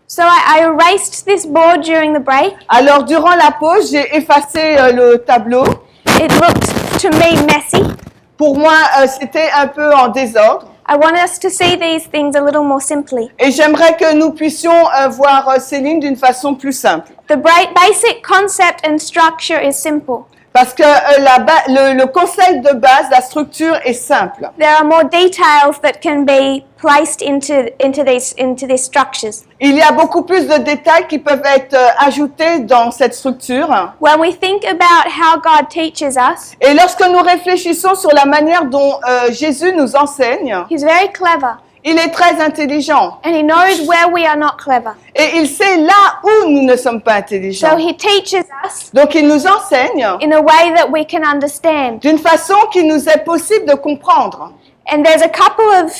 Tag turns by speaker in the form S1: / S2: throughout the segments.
S1: So I erased this board during the break.
S2: Alors, durant la pause, j'ai effacé le tableau.
S1: It looked to me messy.
S2: Pour moi, c'était un peu en désordre.
S1: I want us to see these things a little more simply.
S2: Et j'aimerais que nous puissions voir ces lignes d'une façon plus simple.
S1: The basic concept and structure is simple.
S2: Parce que le concept de base, la structure est simple.
S1: There are more details that can be placed into these structures.
S2: Il y a beaucoup plus de détails qui peuvent être ajoutés dans cette structure.
S1: When we think about how God teaches us,
S2: Et lorsque nous réfléchissons sur la manière dont Jésus nous enseigne,
S1: He's very clever.
S2: il est très intelligent.
S1: And He knows where we are not clever.
S2: Et il sait là où nous ne sommes pas intelligents.
S1: So He teaches us
S2: Donc il nous enseigne
S1: in a way that we can understand.
S2: d'une façon qui nous est possible de comprendre.
S1: And there's a couple of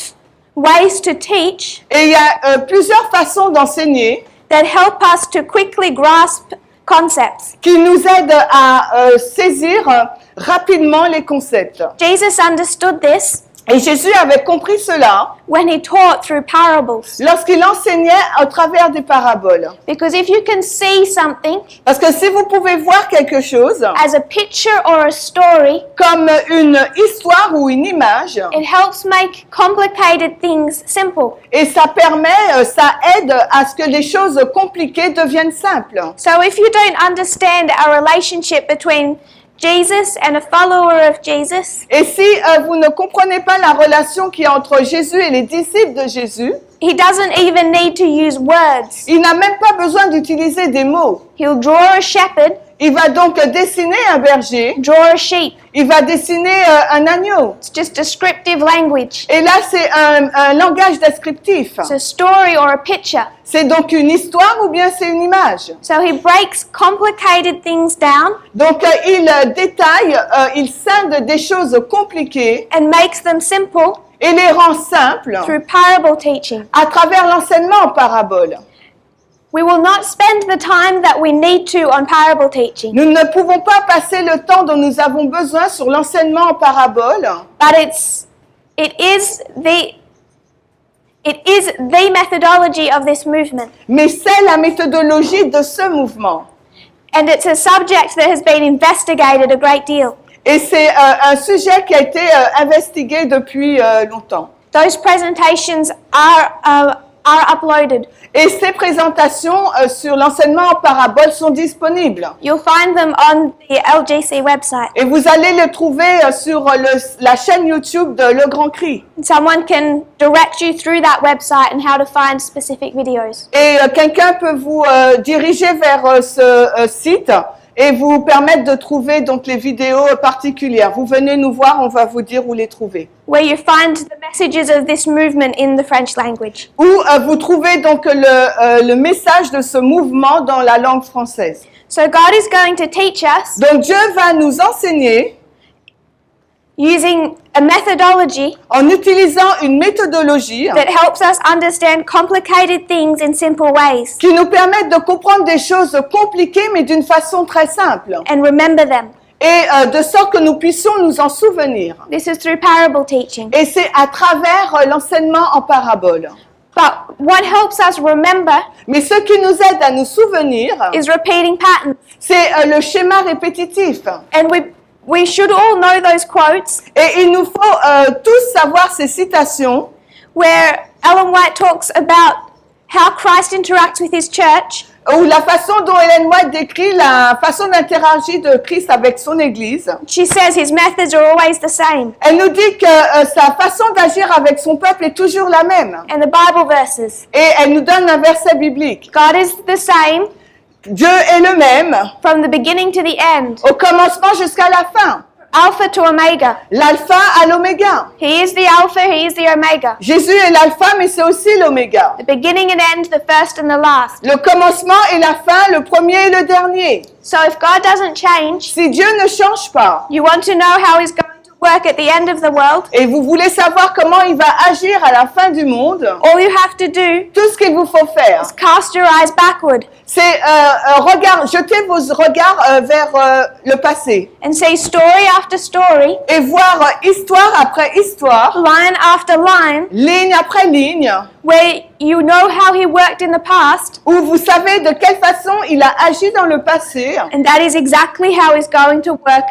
S1: ways to teach
S2: Et il y a plusieurs façons d'enseigner
S1: that help us to quickly grasp concepts.
S2: qui nous aident à saisir rapidement les concepts.
S1: Jesus understood this
S2: Et Jésus avait compris cela
S1: when He taught through parables.
S2: lorsqu'il enseignait au travers des paraboles.
S1: Because if you can see something
S2: Parce que si vous pouvez voir quelque chose
S1: as a picture or a story,
S2: comme une histoire ou une image,
S1: it helps make complicated things simple.
S2: et ça permet, ça aide à ce que les choses compliquées deviennent simples.
S1: So if you don't understand our relationship between Jesus and a follower of Jesus,
S2: Et si vous ne comprenez pas la relation qui est entre Jésus et les disciples de Jésus,
S1: He doesn't even need to use words.
S2: il n'a même pas besoin d'utiliser des mots.
S1: He'll draw a shepherd,
S2: Il va donc dessiner un berger,
S1: draw a sheep.
S2: il va dessiner un agneau.
S1: It's just descriptive language.
S2: Et là, c'est un langage descriptif.
S1: It's a story or a picture.
S2: C'est donc une histoire ou bien c'est une image.
S1: So He breaks complicated things down
S2: Donc, il détaille, il scinde des choses compliquées
S1: and makes them simple
S2: et les rend simples
S1: through parable teaching.
S2: à travers l'enseignement en parabole.
S1: We will not spend the time that we need to on parable teaching,
S2: Nous ne pouvons pas passer le temps dont nous avons besoin sur l'enseignement en parabole,
S1: but it is the methodology of this movement.
S2: mais c'est la méthodologie de ce mouvement.
S1: And it's a subject that has been investigated a great deal.
S2: Et c'est un sujet qui a été investigué depuis longtemps.
S1: Those presentations are uploaded.
S2: Et ces présentations sur l'enseignement en parabole sont disponibles.
S1: You'll find them on the L.G.C website.
S2: Et vous allez les trouver sur la chaîne YouTube de Le Grand Cri.
S1: Someone can direct you through that website and how to find specific videos.
S2: Et quelqu'un peut vous diriger vers ce site et vous permettre de trouver donc les vidéos particulières. Vous venez nous voir, on va vous dire où les trouver.
S1: Where you find the messages of this movement in the French language.
S2: Où vous trouvez donc le message de ce mouvement dans la langue française.
S1: So God is going to teach us
S2: Donc Dieu va nous enseigner
S1: using a methodology
S2: en utilisant une méthodologie
S1: that helps us understand complicated things in simple ways
S2: qui nous permet de comprendre des choses compliquées mais d'une façon très simple.
S1: and remember them.
S2: Et de sorte que nous puissions nous en souvenir.
S1: This is through parable teaching.
S2: Et c'est à travers l'enseignement en parabole.
S1: But what helps us remember
S2: Mais ce qui nous aide à nous souvenir,
S1: is repeating patterns.
S2: c'est le schéma répétitif.
S1: And we should all know those quotes
S2: Et il nous faut tous savoir ces citations
S1: where Ellen White talks about how Christ interacts with His church.
S2: Ou la façon dont Ellen White décrit la façon d'interagir de Christ avec son Église.
S1: She says His methods are always the same.
S2: Elle nous dit que sa façon d'agir avec son peuple est toujours la même.
S1: And the Bible verses.
S2: Et elle nous donne un verset biblique.
S1: God is the same
S2: Dieu est le même
S1: from the beginning to the end.
S2: au commencement jusqu'à la fin.
S1: Alpha to Omega.
S2: L'alpha à l'oméga.
S1: He is the Alpha, He is the Omega.
S2: Jésus est l'alpha, mais c'est aussi l'oméga.
S1: The beginning and end, the first and the last.
S2: Le commencement et la fin, le premier et le dernier.
S1: So if God doesn't change,
S2: Si Dieu ne change pas,
S1: you want to know how He's going to work at the end of the world,
S2: et vous voulez savoir comment il va agir à la fin du monde,
S1: all you have to do
S2: tout ce qu'il vous faut faire,
S1: is cast your eyes backward
S2: c'est jeter vos regards vers le passé
S1: and see story after story,
S2: et voir histoire après histoire,
S1: line after line,
S2: ligne après ligne,
S1: where you know how he worked in the past,
S2: où vous savez de quelle façon il a agi dans le passé.
S1: and that is exactly how he's going to work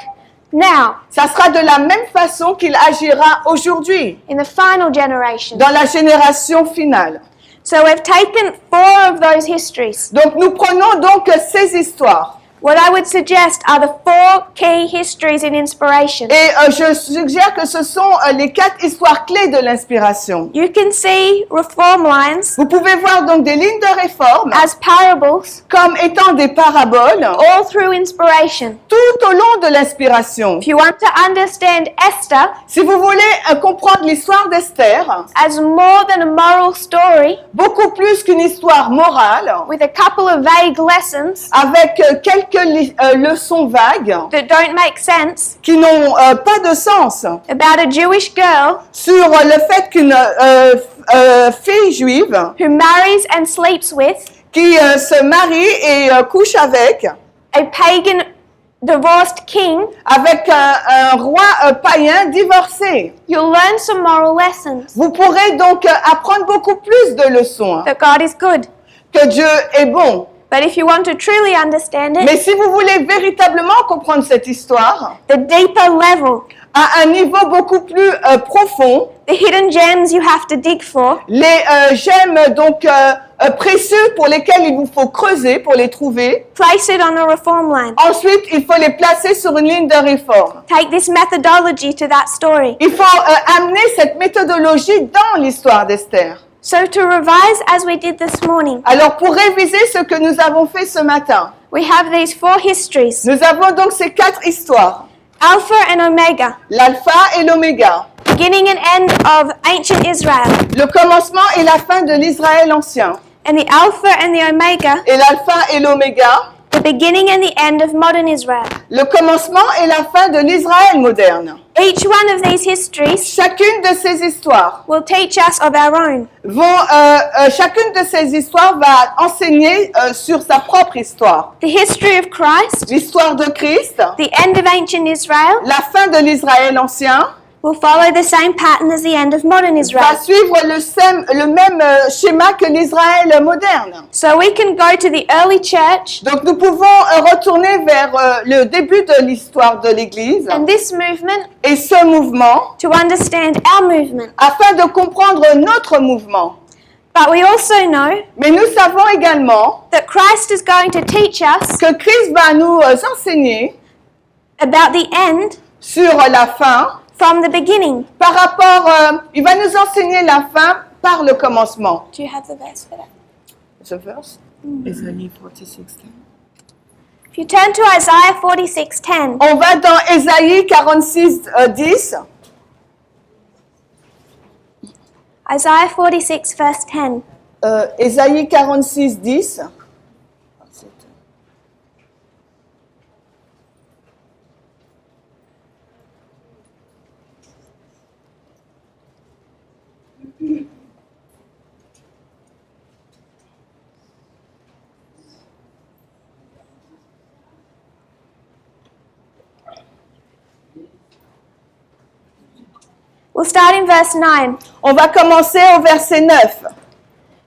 S1: now
S2: Ça sera de la même façon qu'il agira aujourd'hui,
S1: in the final generation.
S2: dans la génération finale.
S1: So we've taken 4 of those histories.
S2: Donc nous prenons donc ces histoires.
S1: What I would suggest are the 4 key histories in inspiration.
S2: Et je suggère que ce sont les 4 histoires clés de l'inspiration.
S1: You can see reform lines
S2: Vous pouvez voir donc des lignes de réforme
S1: as parables
S2: comme étant des paraboles
S1: all through inspiration.
S2: tout au long de l'inspiration.
S1: If you want to understand Esther
S2: Si vous voulez comprendre l'histoire d'Esther,
S1: as more than a moral story
S2: beaucoup plus qu'une histoire morale,
S1: with a couple of vague lessons
S2: avec quelques leçons vagues
S1: that don't make sense
S2: qui n'ont pas de sens,
S1: about a Jewish girl
S2: sur le fait qu'une fille juive
S1: who marries and sleeps with
S2: qui se marie et couche avec
S1: a pagan divorced king,
S2: avec un roi païen divorcé.
S1: you'll learn some moral lessons
S2: Vous pourrez donc apprendre beaucoup plus de leçons,
S1: that God is good.
S2: que Dieu est bon.
S1: But if you want to truly understand it,
S2: Mais si vous voulez véritablement comprendre cette histoire
S1: the deeper level,
S2: à un niveau beaucoup plus profond,
S1: the hidden gems you have to dig for,
S2: les gemmes donc précieux pour lesquels il vous faut creuser pour les trouver.
S1: place it on a reform line.
S2: Ensuite, il faut les placer sur une ligne de réforme.
S1: Take this methodology to that story.
S2: Il faut amener cette méthodologie dans l'histoire d'Esther.
S1: So to revise as we did this morning,
S2: Alors, pour réviser ce que nous avons fait ce matin,
S1: we have these 4 histories,
S2: nous avons donc ces 4 histoires.
S1: Alpha and Omega,
S2: L'alpha et l'oméga.
S1: beginning and end of ancient Israel,
S2: Le commencement et la fin de l'Israël ancien.
S1: and the Alpha and the Omega,
S2: Et l'alpha et l'oméga.
S1: the beginning and the end of modern Israel.
S2: Le commencement et la fin de l'Israël moderne.
S1: Each one of these histories
S2: Chacune de ces histoires
S1: will teach us of our own.
S2: chacune de ces histoires va enseigner sur sa propre histoire.
S1: The history of Christ,
S2: L'histoire de Christ,
S1: the end of ancient Israel,
S2: la fin de l'Israël ancien,
S1: will follow the same pattern as the end of modern
S2: va
S1: Israel.
S2: suivre le même schéma que l'Israël moderne.
S1: So we can go to the early church
S2: Donc nous pouvons retourner vers le début de l'histoire de l'Église
S1: and this movement
S2: et ce mouvement
S1: to understand our movement.
S2: afin de comprendre notre mouvement.
S1: But we also know
S2: Mais nous savons également
S1: that Christ is going to teach us
S2: que Christ va nous enseigner
S1: about the end
S2: sur la fin
S1: from the beginning.
S2: par rapport, il va nous enseigner la fin par le commencement.
S1: Do you have the verse for that?
S2: The verse? Ésaïe 46:10.
S1: If you turn to Isaiah 46:10,
S2: On va dans Ésaïe 46:10.
S1: Isaiah 46 verse 10.
S2: Ésaïe 46:10.
S1: We'll start in verse 9.
S2: On va commencer au verset 9.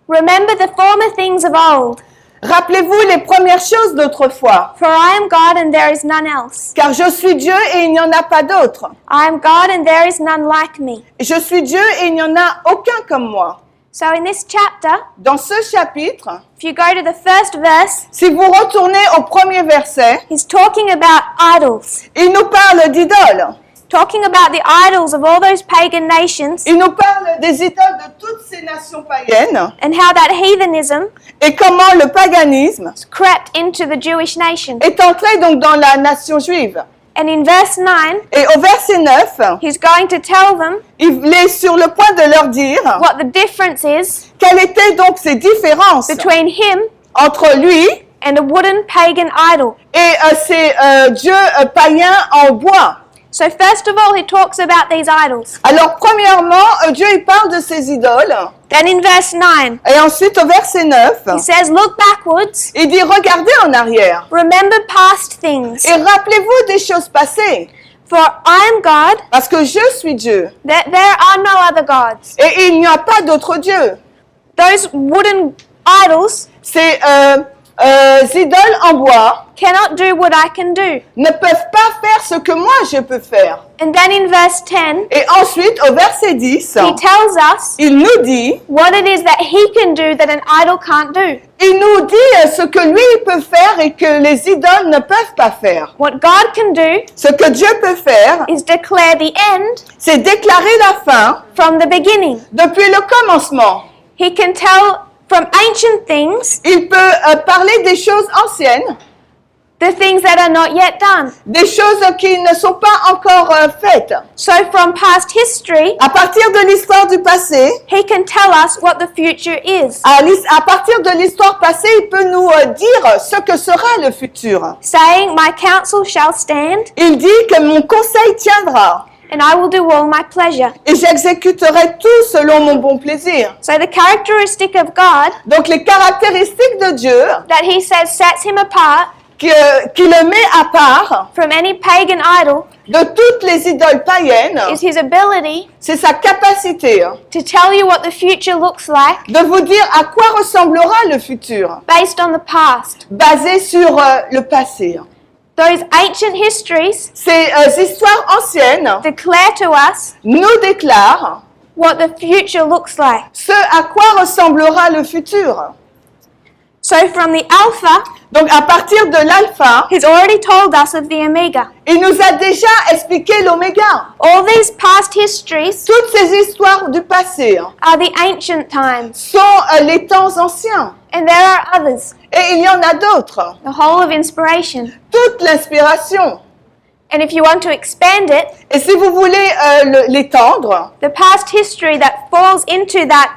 S1: Remember the former things of old,
S2: Rappelez-vous les premières choses d'autrefois,
S1: for I am God and there is none else.
S2: car je suis Dieu et il n'y en a pas d'autre.
S1: I am God and there is none like me.
S2: Je suis Dieu et il n'y en a aucun comme moi.
S1: So in this chapter,
S2: Dans ce chapitre,
S1: if you go to the first verse,
S2: si vous retournez au premier verset,
S1: he's talking about idols.
S2: il nous parle d'idoles.
S1: Talking about the idols of all those pagan nations
S2: Il nous parle des idoles de toutes ces nations païennes
S1: and how that heathenism
S2: et comment le paganisme
S1: crept into the Jewish nation.
S2: est entré donc dans la nation juive.
S1: And in verse 9,
S2: Et au verset 9,
S1: he's going to tell them
S2: il est sur le point de leur dire
S1: what the difference is
S2: quelles étaient donc ces différences
S1: between him
S2: entre lui
S1: and a wooden pagan idol.
S2: et ces dieux païens en bois.
S1: So first of all, he talks about these idols.
S2: Alors, premièrement, Dieu il parle de ces idoles.
S1: Then in verse 9,
S2: Et ensuite, au verset 9,
S1: he says, look backwards,
S2: il dit, regardez en arrière.
S1: remember past things,
S2: Et rappelez-vous des choses passées.
S1: for I am God,
S2: Parce que je suis Dieu.
S1: that there are no other gods.
S2: Et il n'y a pas d'autre Dieu.
S1: Those wooden idols
S2: Ces idoles en bois
S1: cannot do what I can do.
S2: ne peuvent pas faire ce que moi je peux faire.
S1: And then in verse 10,
S2: Et ensuite, au verset 10,
S1: he tells us
S2: il nous dit,
S1: what it is that he can do that an idol can't do.
S2: il nous dit ce que lui il peut faire et que les idoles ne peuvent pas faire.
S1: What God can do
S2: Ce que Dieu peut faire,
S1: is declare the end
S2: c'est déclarer la fin
S1: from the beginning.
S2: depuis le commencement.
S1: He can tell from ancient things
S2: Il peut parler des choses anciennes,
S1: the things that are not yet done.
S2: des choses qui ne sont pas encore faites.
S1: So from past history,
S2: À partir de l'histoire du passé,
S1: he can tell us what the future is,
S2: à partir de l'histoire passée, il peut nous dire ce que sera le futur.
S1: saying, my counsel shall stand,
S2: Il dit que mon conseil tiendra
S1: and I will do all my pleasure.
S2: et j'exécuterai tout selon mon bon plaisir.
S1: So the characteristic of God
S2: Donc les caractéristiques de Dieu
S1: that he says sets him apart
S2: qui le met à part
S1: from any pagan idol
S2: de toutes les idoles païennes,
S1: is his ability
S2: c'est sa capacité
S1: to tell you what the future looks like
S2: de vous dire à quoi ressemblera le futur,
S1: based on the past.
S2: basé sur le passé.
S1: Those ancient histories
S2: Ces histoires anciennes
S1: declare to us
S2: nous déclarent
S1: what the future looks like.
S2: ce à quoi ressemblera le futur.
S1: So from the Alpha,
S2: Donc à partir de l'alpha,
S1: he's already told us of the Omega.
S2: il nous a déjà expliqué l'oméga.
S1: All these past histories
S2: Toutes ces histoires du passé
S1: are the ancient times,
S2: sont les temps anciens.
S1: and there are others,
S2: Et il y en a d'autres.
S1: the whole of inspiration.
S2: Toute l'inspiration.
S1: And if you want to expand it,
S2: Et si vous voulez l'étendre,
S1: the past history that falls into that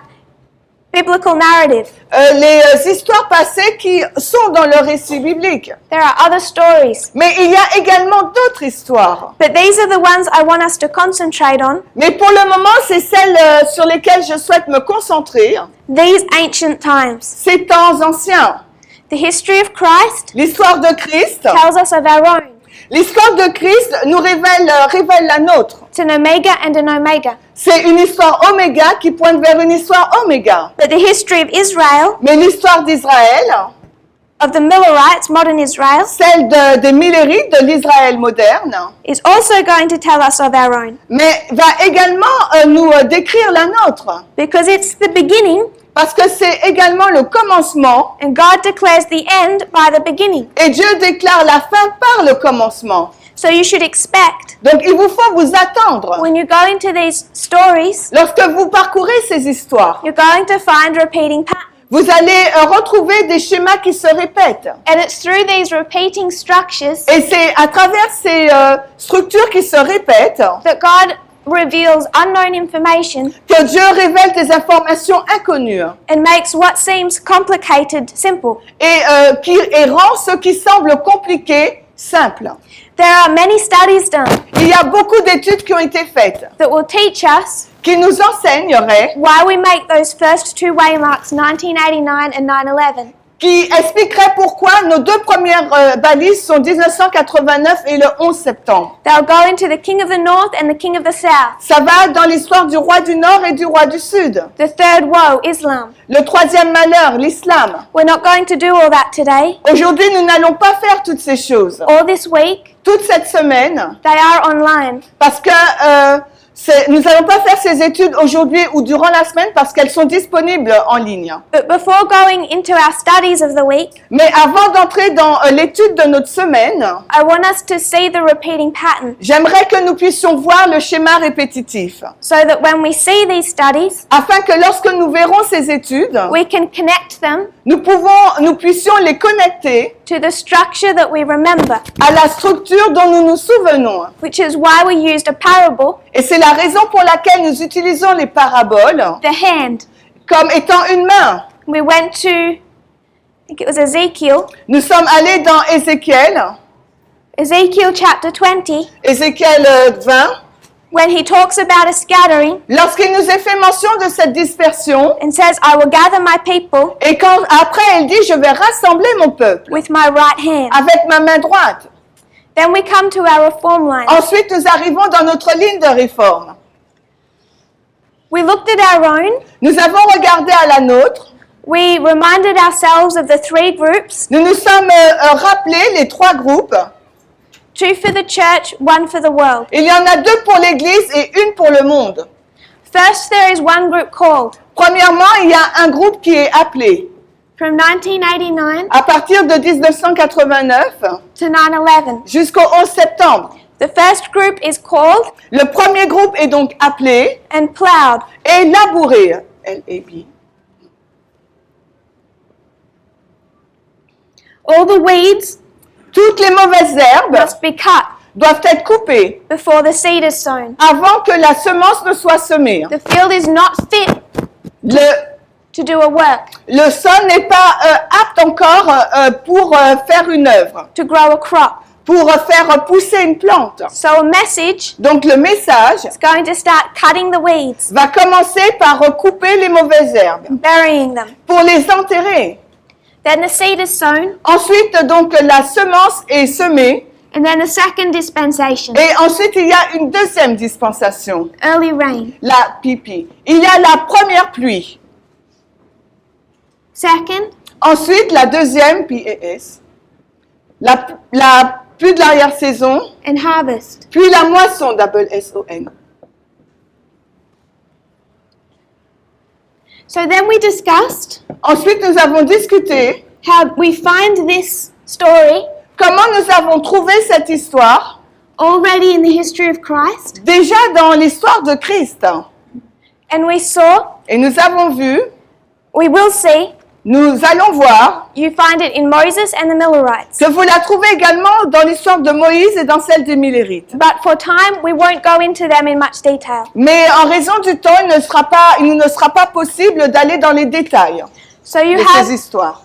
S1: biblical narrative,
S2: les histoires passées qui sont dans le récit biblique.
S1: there are other stories.
S2: Mais il y a également d'autres histoires.
S1: But these are the ones I want us to concentrate on,
S2: Mais pour le moment, c'est celles sur lesquelles je souhaite me concentrer.
S1: these ancient times.
S2: Ces temps anciens.
S1: The history of Christ
S2: L'histoire de Christ.
S1: tells us of our own.
S2: L'histoire de Christ nous révèle la nôtre.
S1: It's an Omega and an Omega.
S2: C'est une histoire oméga qui pointe vers une histoire oméga.
S1: But the history of Israel,
S2: Mais l'histoire d'Israël,
S1: of the Millerites, modern Israel,
S2: celle des Millérites, de l'Israël moderne,
S1: is also going to tell us of our own.
S2: mais va également nous décrire la nôtre.
S1: Because it's the beginning,
S2: Parce que c'est également le commencement
S1: and God declares the end by the beginning.
S2: et Dieu déclare la fin par le commencement.
S1: So you should expect,
S2: Donc il vous faut vous attendre.
S1: when you go into these stories,
S2: Lorsque vous parcourez ces histoires,
S1: you're going to find repeating patterns.
S2: vous allez retrouver des schémas qui se répètent.
S1: And it's through these repeating structures
S2: Et c'est à travers ces structures qui se répètent
S1: that God reveals unknown information
S2: que Dieu révèle des informations inconnues
S1: and makes what seems complicated simple.
S2: et rend ce qui semble compliqué simple.
S1: There are many studies done
S2: Il y a beaucoup d'études qui ont été faites
S1: that will teach us
S2: qui nous enseigneraient,
S1: why we make those first two waymarks, 1989 and 9/11.
S2: qui expliqueraient pourquoi nos deux premières balises sont 1989 et le 11 septembre.
S1: They'll go into the king of the north and the king of the south.
S2: Ça va dans l'histoire du roi du Nord et du roi du Sud.
S1: The third woe, Islam.
S2: Le troisième malheur, l'islam.
S1: We're not going to do all that today.
S2: Aujourd'hui, nous n'allons pas faire toutes ces choses.
S1: All this week,
S2: Toute cette semaine,
S1: they are online.
S2: parce que nous n'allons pas faire ces études aujourd'hui ou durant la semaine parce qu'elles sont disponibles en ligne.
S1: But before going into our studies of the week,
S2: Mais avant d'entrer dans l'étude de notre semaine,
S1: I want us to see the repeating pattern
S2: j'aimerais que nous puissions voir le schéma répétitif,
S1: so that when we see these studies,
S2: afin que lorsque nous verrons ces études,
S1: we can connect them
S2: nous puissions les connecter
S1: to the structure that we remember,
S2: à la structure dont nous nous souvenons.
S1: which is why we used a parable,
S2: Et c'est la raison pour laquelle nous utilisons les paraboles
S1: the hand.
S2: comme étant une main.
S1: We went to, I think it was Ezekiel.
S2: Nous sommes allés dans Ézéchiel.
S1: Ezekiel chapter 20,
S2: Ézéchiel 20,
S1: when he talks about a scattering
S2: lorsqu'il nous est fait mention de cette dispersion,
S1: and says, I will gather my people
S2: et quand après elle dit, je vais rassembler mon peuple
S1: with my right hand.
S2: avec ma main droite.
S1: Then we come to our reform line.
S2: Ensuite, nous arrivons dans notre ligne de réforme.
S1: We looked at our own.
S2: Nous avons regardé à la nôtre.
S1: We reminded ourselves of the three groups,
S2: Nous nous sommes rappelés les trois groupes.
S1: 2 for the church, 1 for the world.
S2: Il y en a 2 pour l'Église et 1 pour le monde.
S1: First, there is one group called,
S2: Premièrement, il y a un groupe qui est appelé,
S1: from 1989
S2: à partir de 1989
S1: to 9/11.
S2: jusqu'au 11 septembre.
S1: The first group is called
S2: Le premier groupe est donc appelé
S1: and plowed.
S2: et labouré. L.A.B.
S1: All the weeds
S2: Toutes les mauvaises herbes
S1: must be cut
S2: doivent être coupées
S1: before the seed is sown.
S2: avant que la semence ne soit semée.
S1: The field is not fit to do a work,
S2: Le sol n'est pas apte encore pour faire une œuvre,
S1: to grow a crop.
S2: pour faire pousser une plante.
S1: So a message
S2: Donc le message
S1: is going to start cutting the weeds,
S2: va commencer par couper les mauvaises herbes,
S1: burying them.
S2: pour les enterrer.
S1: Then the seed is sown,
S2: Ensuite, donc, la semence est semée.
S1: and then the second dispensation,
S2: Et ensuite, il y a une deuxième dispensation,
S1: early rain.
S2: la pipi. Il y a la première pluie.
S1: Second,
S2: Ensuite, la deuxième, PAS. La pluie de l'arrière-saison.
S1: and harvest.
S2: Puis la moisson, SON.
S1: So then we discussed
S2: Ensuite, nous avons discuté
S1: how we find this story
S2: comment nous avons trouvé cette histoire
S1: already in the history of Christ,
S2: déjà dans l'histoire de Christ.
S1: and we saw,
S2: Et nous avons vu,
S1: we will see,
S2: nous allons voir
S1: you find it in Moses and the Millerites.
S2: que vous la trouvez également dans l'histoire de Moïse et dans celle des Millérites.
S1: But for time, we won't go into them in much detail.
S2: Mais en raison du temps, il ne sera pas possible d'aller dans les détails
S1: So you
S2: de ces
S1: have
S2: histoires.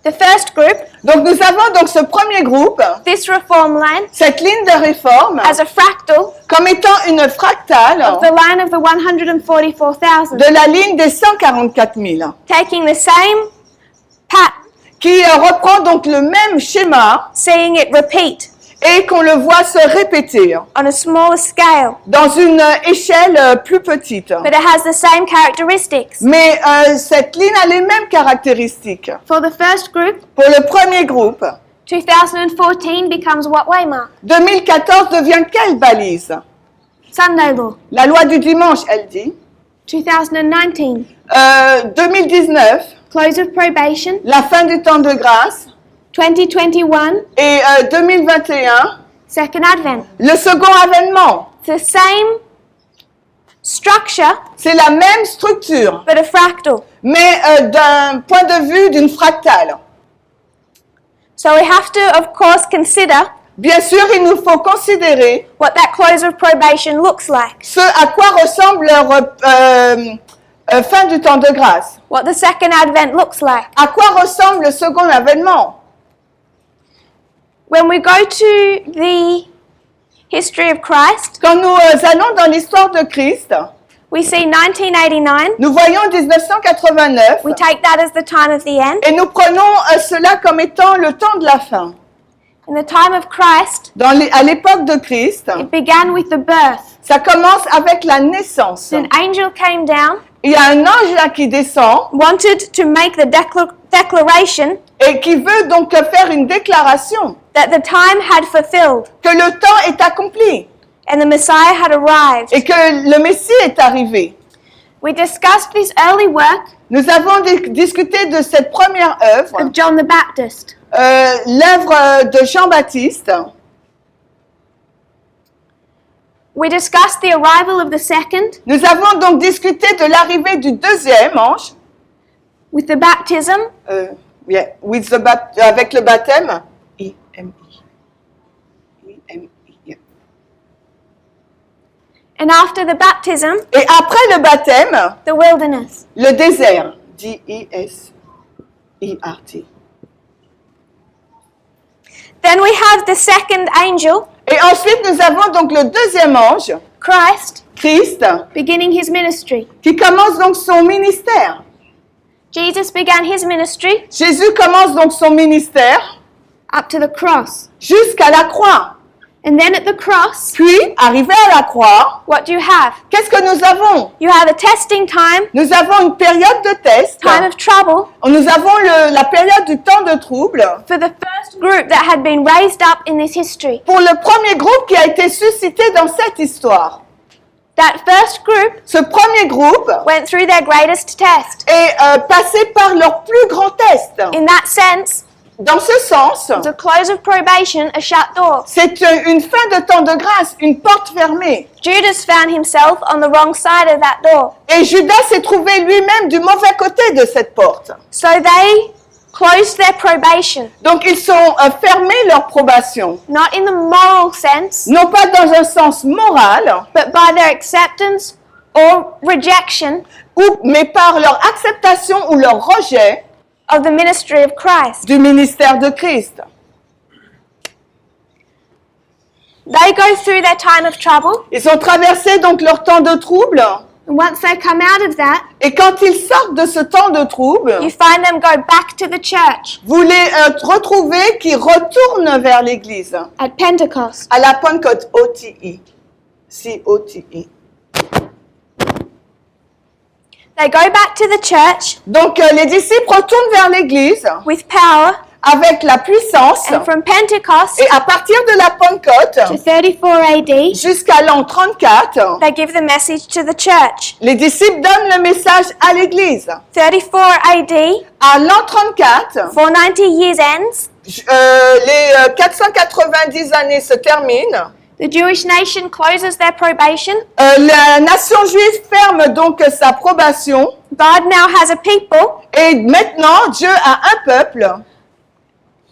S1: the first group,
S2: Donc nous avons donc ce premier groupe,
S1: this reform line,
S2: cette ligne de réforme,
S1: as a fractal
S2: comme étant une fractale
S1: of the line of the 144,000,
S2: de la ligne des 144 000,
S1: taking the same pattern,
S2: qui reprend donc le même schéma
S1: seeing it repeat
S2: et qu'on le voit se répéter
S1: on a smaller scale,
S2: dans une échelle plus petite.
S1: but it has the same characteristics.
S2: Mais cette ligne a les mêmes caractéristiques.
S1: For the first group,
S2: Pour le premier groupe,
S1: 2014 becomes what waymark?
S2: 2014 devient quelle balise?
S1: Sunday law.
S2: La loi du dimanche, elle dit.
S1: 2019,
S2: 2019,
S1: close of probation.
S2: la fin du temps de grâce.
S1: 2021,
S2: Et 2021,
S1: second advent.
S2: le second avènement.
S1: The same structure,
S2: C'est la même structure,
S1: but a fractal.
S2: mais d'un point de vue d'une fractale.
S1: So we have to, of course, consider
S2: Bien sûr, il nous faut considérer
S1: what that close of probation looks like,
S2: ce à quoi ressemble leur fin du temps de grâce.
S1: what the second advent looks like.
S2: À quoi ressemble le second avènement?
S1: When we go to the history of Christ,
S2: Quand nous allons dans l'histoire de Christ,
S1: we see 1989.
S2: nous voyons 1989
S1: We take that as the time of the end.
S2: et nous prenons cela comme étant le temps de la fin.
S1: In the time of Christ,
S2: À l'époque de Christ,
S1: it began with the birth.
S2: ça commence avec la naissance.
S1: An angel came down,
S2: Il y a un ange là qui descend
S1: wanted to make the declaration
S2: et qui veut donc faire une déclaration
S1: that the time had fulfilled
S2: que le temps est accompli
S1: and the Messiah had arrived.
S2: et que le Messie est arrivé.
S1: We discussed this early work
S2: Nous avons discuté de cette première œuvre,
S1: of John the Baptist.
S2: l'œuvre de Jean-Baptiste.
S1: We discussed the arrival of the second
S2: Nous avons donc discuté de l'arrivée du deuxième ange,
S1: with the baptism,
S2: avec le baptême. I-M-I. Yeah.
S1: and after the baptism,
S2: Et après le baptême,
S1: the wilderness.
S2: le désert. D-I-S-E-R-T.
S1: Then we have the second angel,
S2: Et ensuite, nous avons donc le deuxième ange,
S1: Christ,
S2: Christ,
S1: beginning his ministry.
S2: qui commence donc son ministère.
S1: Jesus began his ministry
S2: Jésus commence donc son ministère
S1: up to the cross.
S2: jusqu'à la croix.
S1: And then at the cross,
S2: Puis, arrivé à la croix,
S1: what do you have?
S2: qu'est-ce que nous avons?
S1: You have a testing time,
S2: Nous avons une période de test.
S1: time of trouble,
S2: Nous avons la période du temps de trouble
S1: for the first group that had been raised up in this history.
S2: pour le premier groupe qui a été suscité dans cette histoire.
S1: That first group
S2: Ce premier groupe
S1: went through their greatest test.
S2: est passé par leur plus grand test.
S1: In that sense,
S2: Dans ce sens,
S1: the close of probation, a shut door.
S2: c'est une fin de temps de grâce, une porte fermée.
S1: Judas found himself on the wrong side of that door.
S2: Et Judas s'est trouvé lui-même du mauvais côté de cette porte.
S1: So they closed their probation,
S2: Donc ils sont fermés leur probation.
S1: not in the moral sense,
S2: Non pas dans un sens moral,
S1: but by their acceptance or rejection
S2: mais par leur acceptation ou leur rejet
S1: of the ministry of Christ.
S2: du ministère de Christ.
S1: They go through their time of trouble,
S2: Ils ont traversé donc leur temps de trouble.
S1: and once they come out of that,
S2: Et quand ils sortent de ce temps de trouble,
S1: you find them go back to the church
S2: vous les retrouvez qui retournent vers l'Église.
S1: at Pentecost.
S2: À la Pentecôte, O-T-I. C-O-T-I.
S1: They go back to the church
S2: Donc les disciples retournent vers l'Église
S1: with power,
S2: avec la puissance.
S1: and from Pentecost
S2: Et à partir de la Pentecôte
S1: to 34 AD,
S2: jusqu'à l'an 34,
S1: they give the message to the church.
S2: les disciples donnent le message à l'Église.
S1: 34 AD,
S2: À l'an 34,
S1: 490 years ends.
S2: les 490 années se terminent.
S1: The Jewish nation closes their probation.
S2: La nation juive ferme donc sa probation.
S1: God now has a people
S2: Et maintenant, Dieu a un peuple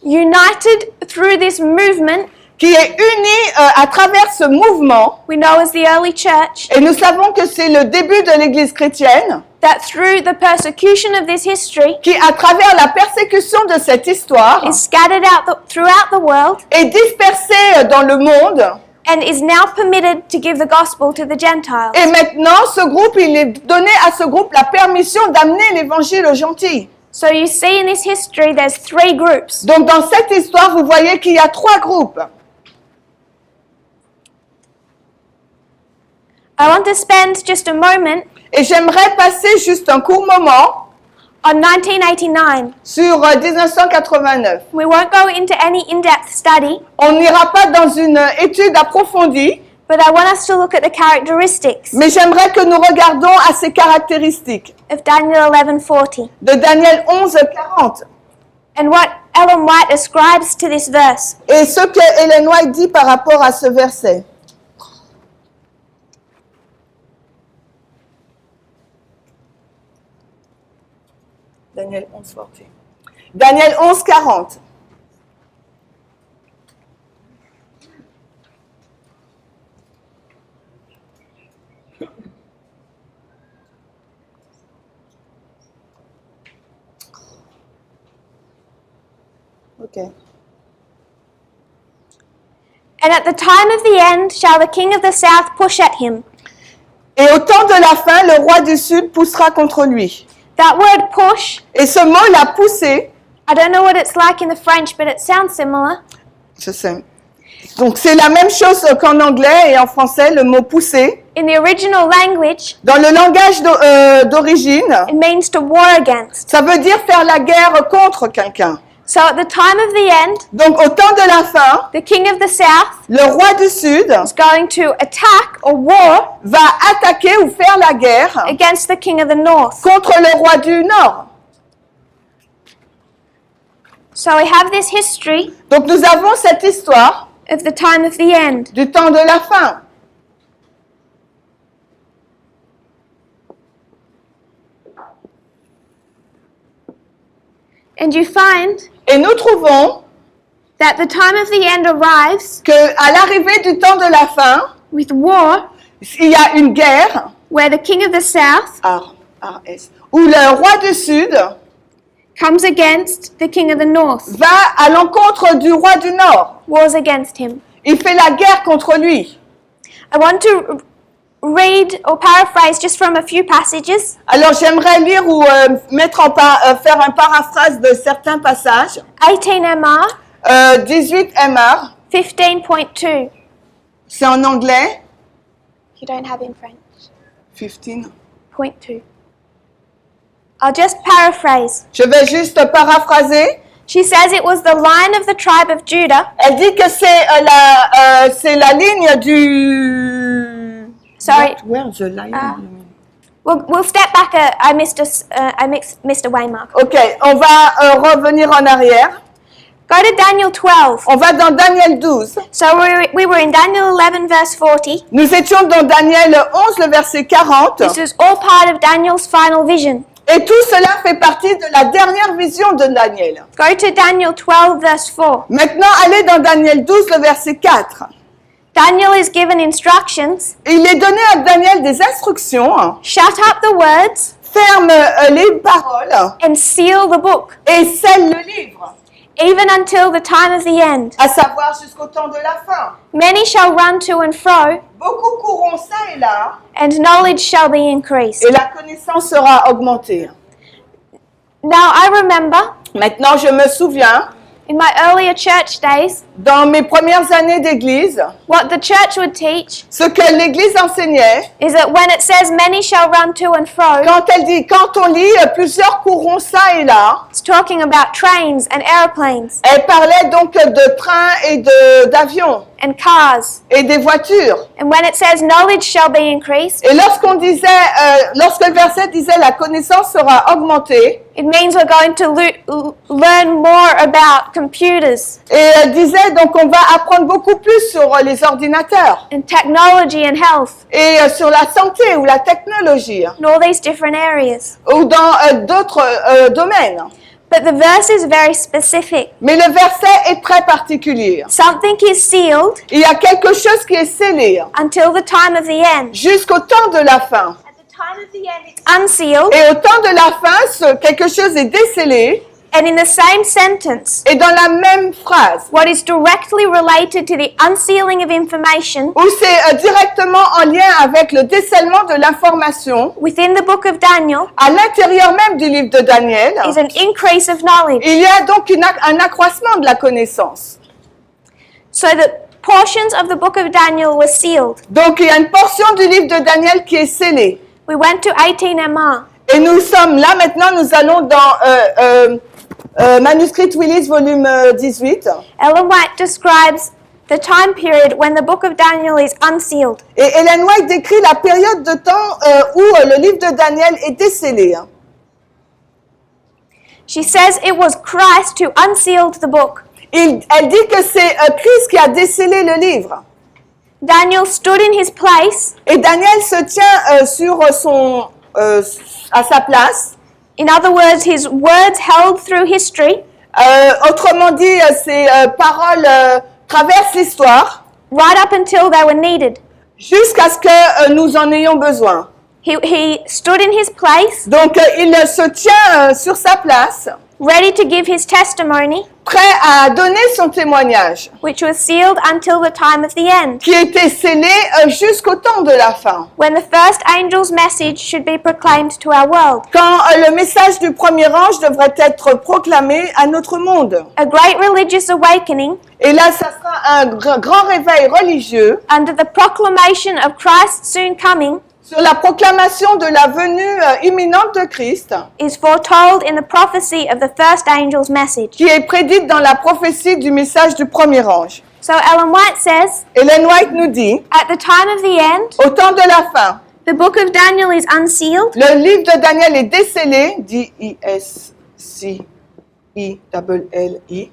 S1: united through this movement
S2: qui est uni à travers ce mouvement.
S1: we know as the early church,
S2: Et nous savons que c'est le début de l'Église chrétienne
S1: that through the persecution of this history
S2: qui, à travers la persécution de cette histoire,
S1: is scattered out throughout the world
S2: est dispersée dans le monde.
S1: and is now permitted to give the gospel to the Gentiles.
S2: Et maintenant, ce groupe, il est donné à ce groupe la permission d'amener l'évangile aux gentils.
S1: So you see in this history there's three groups.
S2: Donc dans cette histoire, vous voyez qu'il y a trois groupes.
S1: I want to spend just a moment
S2: Et j'aimerais passer juste un court moment
S1: on 1989.
S2: sur 1989.
S1: We won't go into any in-depth study,
S2: On n'ira pas dans une étude approfondie,
S1: but I want us to look at the characteristics
S2: mais j'aimerais que nous regardions à ces caractéristiques
S1: of Daniel 11:40
S2: de Daniel 11:40
S1: and what Ellen White ascribes to this verse.
S2: et ce que Ellen White dit par rapport à ce verset. Daniel 11:40. Daniel 11:40. Okay.
S1: And at the time of the end shall the king of the south push at him.
S2: Et au temps de la fin, le roi du Sud poussera contre lui.
S1: That word push,
S2: Et ce mot, la pousser,
S1: I don't know what it's like in the French, but it sounds similar.
S2: je sais. Donc c'est la même chose qu'en anglais et en français, le mot pousser.
S1: In the original language,
S2: Dans le langage d'origine,
S1: it means to war against.
S2: ça veut dire faire la guerre contre quelqu'un.
S1: So at the time of the end,
S2: Donc au temps de la fin,
S1: the king of the south
S2: le roi du Sud
S1: is going to attack or war
S2: va attaquer ou faire la guerre
S1: against the king of the north.
S2: contre le roi du Nord.
S1: So we have this history
S2: Donc nous avons cette histoire
S1: of the time of the end.
S2: du temps de la fin.
S1: And you find
S2: Et nous trouvons
S1: that the time of the end arrives
S2: que à l'arrivée du temps de la fin,
S1: with war,
S2: il y a une guerre
S1: where the king of the south
S2: où le roi du Sud
S1: comes against the king of the north,
S2: va à l'encontre du roi du Nord.
S1: wars against him.
S2: Il fait la guerre contre lui.
S1: I want to read or paraphrase just from a few passages.
S2: Alors j'aimerais lire ou faire un paraphrase de certains passages.
S1: 18 MR,
S2: 18 MR,
S1: 15.2.
S2: c'est en anglais.
S1: You don't have in French.
S2: 15.
S1: 0.2. I'll just paraphrase.
S2: Je vais juste paraphraser.
S1: She says it was the line of the tribe of Judah.
S2: Elle dit que c'est la ligne du.
S1: Sorry.
S2: Where's the line?
S1: We'll step back. I missed a waymark.
S2: Ok, on va revenir en arrière.
S1: Go to Daniel 12.
S2: On va dans Daniel 12.
S1: So we were in Daniel 11 verse 40.
S2: Nous étions dans Daniel 11, le verset 40.
S1: This is all part of Daniel's final vision.
S2: Et tout cela fait partie de la dernière vision de Daniel.
S1: Go to Daniel 12 verse 4.
S2: Maintenant, allez dans Daniel 12, le verset 4.
S1: Daniel is given instructions.
S2: Il est donné à Daniel des instructions.
S1: Shut up the words
S2: Ferme les paroles
S1: and seal the book,
S2: et scelle le livre,
S1: even until the time of the end.
S2: à savoir jusqu'au temps de la fin.
S1: Many shall run to and fro,
S2: Beaucoup courront ça et là,
S1: and knowledge shall be increased.
S2: et la connaissance sera augmentée.
S1: Now I remember
S2: Maintenant, je me souviens,
S1: in my earlier church days,
S2: dans mes premières années d'église,
S1: what the church would teach
S2: ce que l'église enseignait,
S1: is that when it says many shall run to and fro,
S2: quand on lit plusieurs courront ça et là,
S1: it's talking about trains and airplanes
S2: elle parlait donc de trains et d'avions
S1: and cars.
S2: et des voitures.
S1: And when it says knowledge shall be increased,
S2: Et lorsque le verset disait la connaissance sera augmentée,
S1: it means we're going to learn more about computers
S2: et elle disait donc on va apprendre beaucoup plus sur les ordinateurs
S1: and technology and health
S2: et sur la santé ou la technologie
S1: and all these different areas.
S2: ou dans d'autres domaines.
S1: But the verse is very specific.
S2: Mais le verset est très particulier.
S1: Something is sealed
S2: Il y a quelque chose qui est scellé
S1: until the time of the end.
S2: jusqu'au temps de la fin.
S1: At the time of the end, it's unsealed.
S2: Et au temps de la fin, quelque chose est décellé.
S1: And in the same sentence,
S2: Et dans la même phrase,
S1: what is directly related to the unsealing of information
S2: où c'est directement en lien avec le décèlement de l'information,
S1: within the book of Daniel
S2: à l'intérieur même du livre de Daniel,
S1: is an increase of knowledge.
S2: il y a donc un accroissement de la connaissance.
S1: So that portions of the book of Daniel were sealed.
S2: Donc il y a une portion du livre de Daniel qui est scellée.
S1: We went to 18 MR.
S2: Et nous sommes là maintenant, nous allons dans Manuscrit Willis, volume 18.
S1: Ellen White describes the time period when the book of Daniel is unsealed.
S2: Et Ellen White décrit la période de temps où le livre de Daniel est décellé.
S1: She says it was Christ who unsealed the book.
S2: Elle dit que c'est Christ qui a décellé le livre.
S1: Daniel stood in his place.
S2: Et Daniel se tient à sa place.
S1: In other words, his words held through history.
S2: Autrement dit, ses paroles traversent l'histoire.
S1: Right up until they were needed.
S2: Jusqu'à ce que nous en ayons besoin.
S1: He stood in his place.
S2: Donc, il se tient sur sa place.
S1: Ready to give his testimony.
S2: Prêt à donner son témoignage.
S1: Which was sealed until the time of the end.
S2: Qui était scellé jusqu'au temps de la fin.
S1: When the first angel's message should be proclaimed to our world.
S2: Quand le message du premier ange devrait être proclamé à notre monde.
S1: A great religious awakening.
S2: Et là, ça sera un grand réveil religieux.
S1: Under the proclamation of Christ's soon coming.
S2: Sur la proclamation de la venue imminente de Christ,
S1: is foretold in the prophecy of the first angel's message.
S2: Qui est prédite dans la prophétie du message du premier ange.
S1: So Ellen White says,
S2: Ellen White nous dit,
S1: at the time of the end,
S2: au temps de la fin,
S1: the book of Daniel is unsealed.
S2: Le livre de Daniel est décellé, D-I-S-C-I-L-L-I.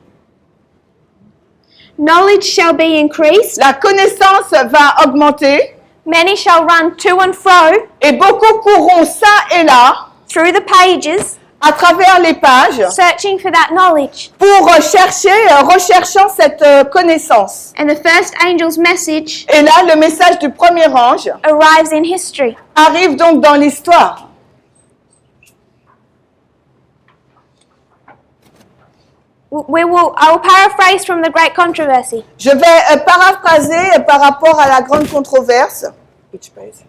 S1: Knowledge shall be increased.
S2: La connaissance va augmenter.
S1: Many shall run to and fro.
S2: Et beaucoup courront ça et là.
S1: Through the pages.
S2: À travers les pages.
S1: Searching for that knowledge.
S2: Pour recherchant cette connaissance.
S1: And the first angel's message.
S2: Et là, le message du premier ange.
S1: Arrives in history.
S2: Arrive donc dans l'histoire.
S1: I will paraphrase from the Great Controversy.
S2: Je vais paraphraser par rapport à la grande controverse. Which page?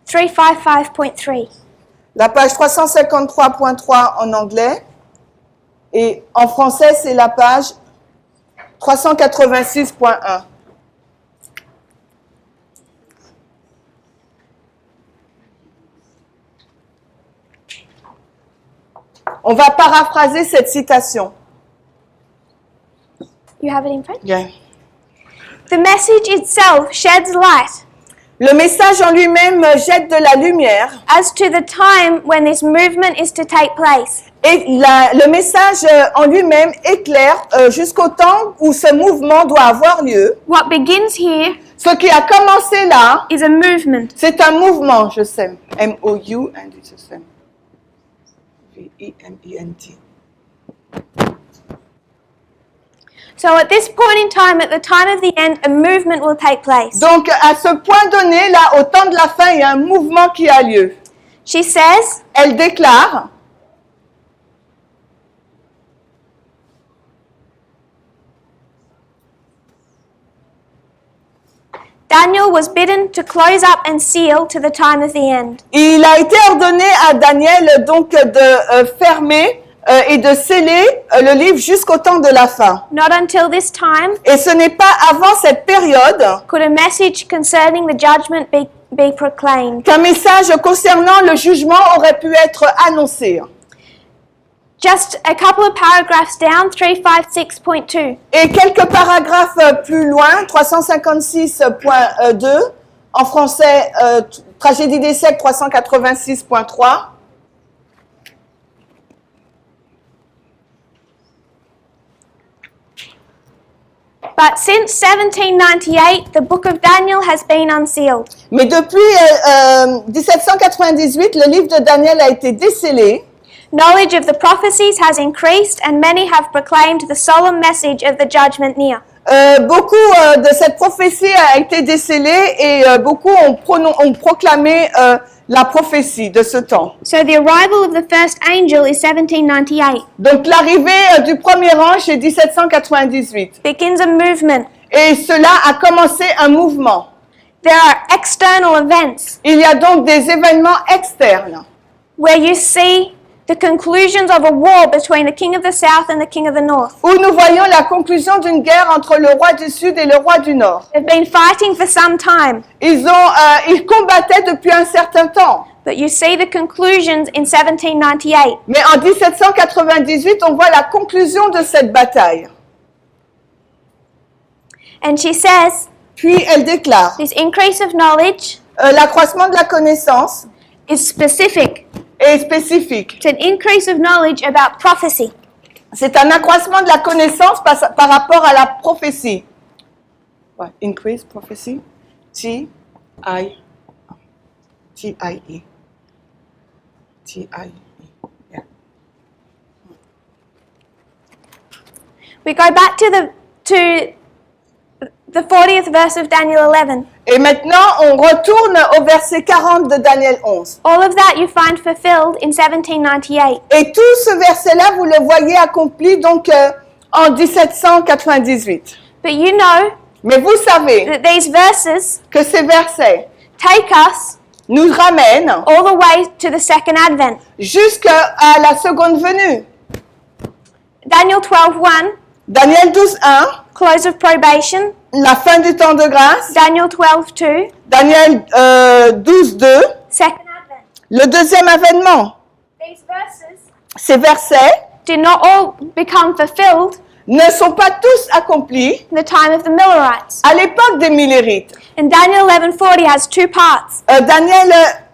S1: 355.3.
S2: La page 353.3 en anglais. Et en français, c'est la page 386.1. On va paraphraser cette citation.
S1: You have it in front?
S2: Yeah.
S1: The message itself sheds light
S2: Le message en lui-même jette de la lumière
S1: as to the time when this movement is to take place.
S2: et le message en lui-même éclaire jusqu'au temps où ce mouvement doit avoir lieu.
S1: What begins here
S2: Ce qui a commencé là,
S1: is a movement.
S2: c'est un mouvement, je sais. M-O-U and it's the same. V-E-M-E-N-T.
S1: So at this point in time, at the time of the end, a movement will take place.
S2: Donc, à ce point donné, là, au temps de la fin, il y a un mouvement qui a lieu.
S1: She says,
S2: Elle déclare,
S1: Daniel was bidden to close up and seal to the time of the end.
S2: il a été ordonné à Daniel donc de fermer et de sceller le livre jusqu'au temps de la fin.
S1: Not until this time
S2: Et ce n'est pas avant cette période
S1: could a message concerning the judgment be proclaimed.
S2: qu'un message concernant le jugement aurait pu être annoncé.
S1: Just a couple of paragraphs down, 356.2.
S2: Et quelques paragraphes plus loin, 356.2, en français, Tragédie des siècles 386.3.
S1: But since 1798, the book of Daniel has been unsealed.
S2: Mais depuis 1798, le livre de Daniel a été décellé.
S1: Knowledge of the prophecies has increased, and many have proclaimed the solemn message of the judgment near.
S2: Beaucoup de cette prophétie a été décellée et beaucoup ont proclamé la prophétie de ce temps.
S1: So the arrival of the first angel is 1798.
S2: Donc l'arrivée du premier ange est 1798.
S1: Begins a movement.
S2: Et cela a commencé un mouvement.
S1: There are external events
S2: Il y a donc des événements externes
S1: where you see the conclusions of a war between the king of the south and the king of the north.
S2: où nous voyons la conclusion d'une guerre entre le roi du Sud et le roi du Nord.
S1: They've been fighting for some time,
S2: Ils combattaient depuis un certain temps.
S1: but you see the conclusions in 1798.
S2: Mais en 1798, on voit la conclusion de cette bataille.
S1: And she says,
S2: Puis elle déclare,
S1: this increase of knowledge
S2: l'accroissement de la connaissance
S1: is specific.
S2: est spécifique.
S1: It's an increase of knowledge about prophecy.
S2: C'est un accroissement de la connaissance par rapport à la prophétie. What? Increase prophecy? T-I-E. T-I-E. Yeah.
S1: We go back to the 40th verse of Daniel 11.
S2: Et maintenant, on retourne au verset 40 de Daniel 11.
S1: All of that you find fulfilled in 1798.
S2: Et tout ce verset-là, vous le voyez accompli donc en 1798.
S1: But you know
S2: Mais vous savez
S1: that these verses
S2: que ces versets
S1: take us
S2: nous ramènent
S1: all the way to the second advent.
S2: jusqu'à la seconde venue.
S1: Daniel 12:1,
S2: Daniel 12.1,
S1: close of probation.
S2: la fin du temps de grâce.
S1: Daniel 12:2,
S2: Daniel 12.2,
S1: second advent.
S2: le deuxième avènement.
S1: These verses
S2: Ces versets
S1: did not all become fulfilled
S2: ne sont pas tous accomplis
S1: in the time of the Millerites.
S2: à l'époque des Millérites.
S1: And Daniel 11:40 has two parts.
S2: Daniel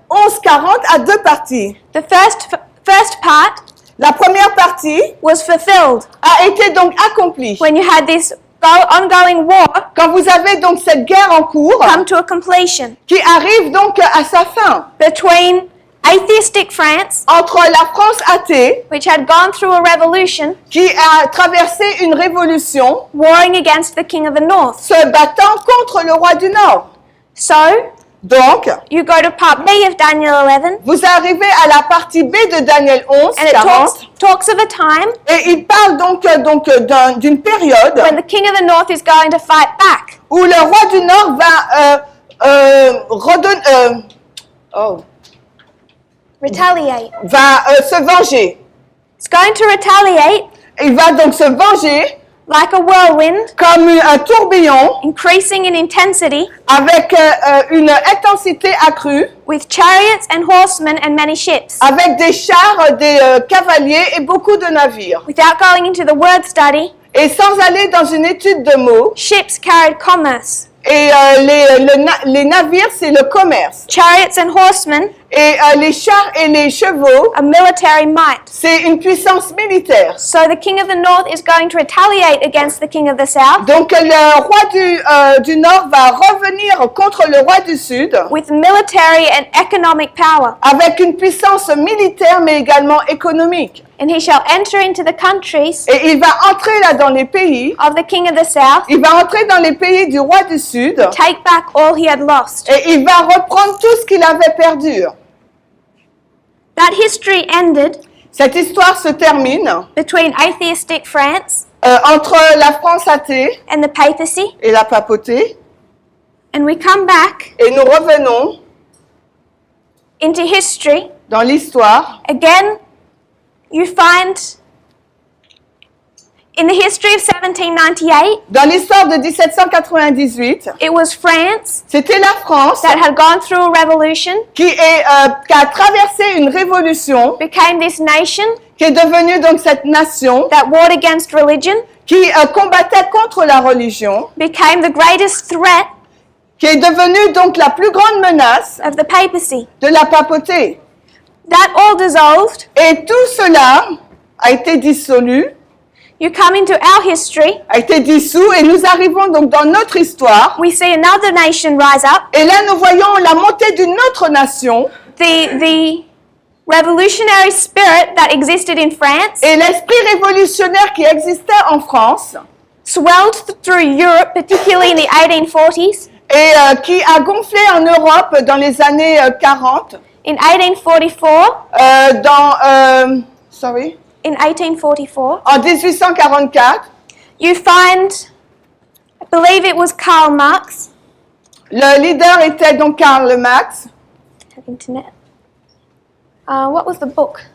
S2: 11.40 a deux parties.
S1: The first part
S2: La première partie
S1: was fulfilled
S2: a été donc accomplie.
S1: when you had this ongoing war
S2: Quand vous avez donc cette guerre en cours
S1: come to a completion
S2: qui arrive donc à sa fin
S1: between atheistic France,
S2: entre la France athée
S1: which had gone through a revolution,
S2: qui a traversé une révolution
S1: warring against the king of the north.
S2: se battant contre le roi du Nord.
S1: So,
S2: Donc,
S1: you go to part B of Daniel 11,
S2: vous arrivez à la partie B de Daniel 11,
S1: and it
S2: 40,
S1: talks of a time
S2: Et il parle d'une période
S1: when the king of the north is going to fight back.
S2: où le roi du Nord va se venger.
S1: It's going to retaliate
S2: Il va donc se venger
S1: like a whirlwind,
S2: comme un tourbillon
S1: increasing in intensity,
S2: avec une intensité accrue,
S1: with chariots and horsemen and many ships.
S2: avec des chars, des cavaliers et beaucoup de navires.
S1: Without going into the word study,
S2: Et sans aller dans une étude de mots,
S1: ships carried commerce.
S2: et les navires, c'est le commerce.
S1: Chariots and horsemen,
S2: Et les chars et les chevaux,
S1: a military might.
S2: c'est une puissance militaire.
S1: So the king of the north is going to retaliate against the king of the south
S2: Donc le roi du Nord va revenir contre le roi du Sud
S1: with military and economic power.
S2: avec une puissance militaire mais également économique.
S1: And he shall enter into the countries
S2: Et il va entrer là dans les pays,
S1: of the king of the south,
S2: il va entrer dans les pays du roi du Sud
S1: take back all he had lost.
S2: et il va reprendre tout ce qu'il avait perdu.
S1: That history ended
S2: Cette histoire se termine
S1: between atheistic France
S2: entre la France athée
S1: and the papacy,
S2: et la papauté
S1: and we come back
S2: et nous revenons
S1: into history.
S2: dans l'histoire.
S1: Again, you find in the history of 1798,
S2: Dans l'histoire de 1798,
S1: it was France
S2: c'était la France
S1: that had gone through a revolution,
S2: qui a traversé une révolution,
S1: became this nation
S2: qui est devenue donc cette nation
S1: that warred against religion,
S2: qui combattait contre la religion,
S1: became the greatest threat
S2: qui est devenue donc la plus grande menace
S1: of the papacy.
S2: de la papauté.
S1: That all dissolved.
S2: Et tout cela a été dissolu,
S1: You come into our history,
S2: a été dissous, et nous arrivons donc dans notre histoire.
S1: we see another nation rise up,
S2: Et là, nous voyons la montée d'une autre nation
S1: the revolutionary spirit that existed in France
S2: et l'esprit révolutionnaire qui existait en France
S1: swelled through Europe, particularly in the 1840s.
S2: et qui a gonflé en Europe dans les années 40.
S1: In 1844, in 1844,
S2: En 1844,
S1: you find, I believe it was Karl Marx,
S2: le leader était donc Karl Marx.
S1: internet. What was the book?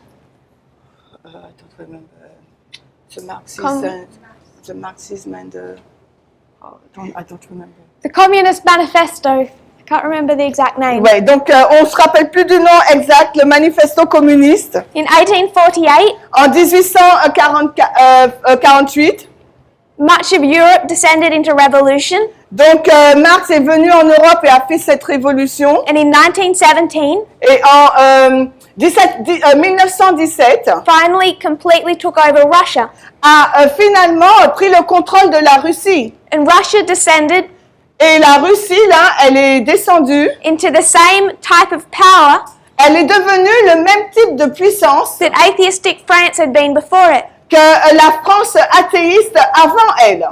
S2: I don't remember. The Marxism and I don't remember.
S1: The Communist Manifesto. I can't remember the exact name.
S2: Ouais, donc on se rappelle plus du nom exact, le manifesto communiste.
S1: In 1848,
S2: En 1848,
S1: much of Europe descended into revolution,
S2: donc Marx est venu en Europe et a fait cette révolution.
S1: and in 1917,
S2: Et en 1917,
S1: finally completely took over Russia.
S2: a finalement pris le contrôle de la Russie.
S1: And Russia descended
S2: Et la Russie, là, elle est descendue.
S1: into the same type of power
S2: Elle est devenue le même type de puissance
S1: that atheistic France had been before it.
S2: que la France athéiste avant elle.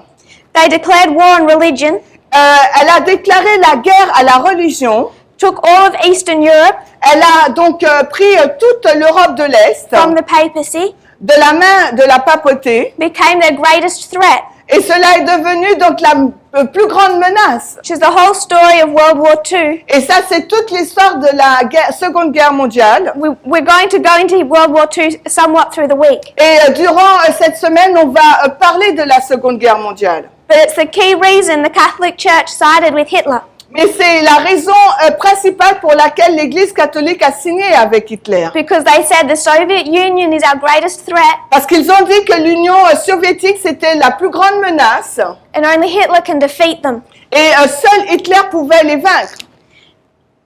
S1: They declared war on religion,
S2: Elle a déclaré la guerre à la religion.
S1: took all of Eastern Europe
S2: Elle a donc pris toute l'Europe de l'Est
S1: from the papacy,
S2: de la main de la papauté.
S1: became their greatest threat,
S2: Et cela est devenu donc la plus grande menace.
S1: which is the whole story of World War II.
S2: Et ça, c'est toute l'histoire de la Seconde Guerre mondiale.
S1: We're going to go into World War II somewhat through the week.
S2: Et durant cette semaine, on va parler de la Seconde Guerre mondiale.
S1: But it's the key reason the Catholic Church sided with Hitler.
S2: Mais c'est la raison principale pour laquelle l'Église catholique a signé avec Hitler.
S1: Because they said the Soviet Union is our greatest threat
S2: Parce qu'ils ont dit que l'Union soviétique, c'était la plus grande menace.
S1: and only Hitler can defeat them.
S2: Et seul Hitler pouvait les vaincre.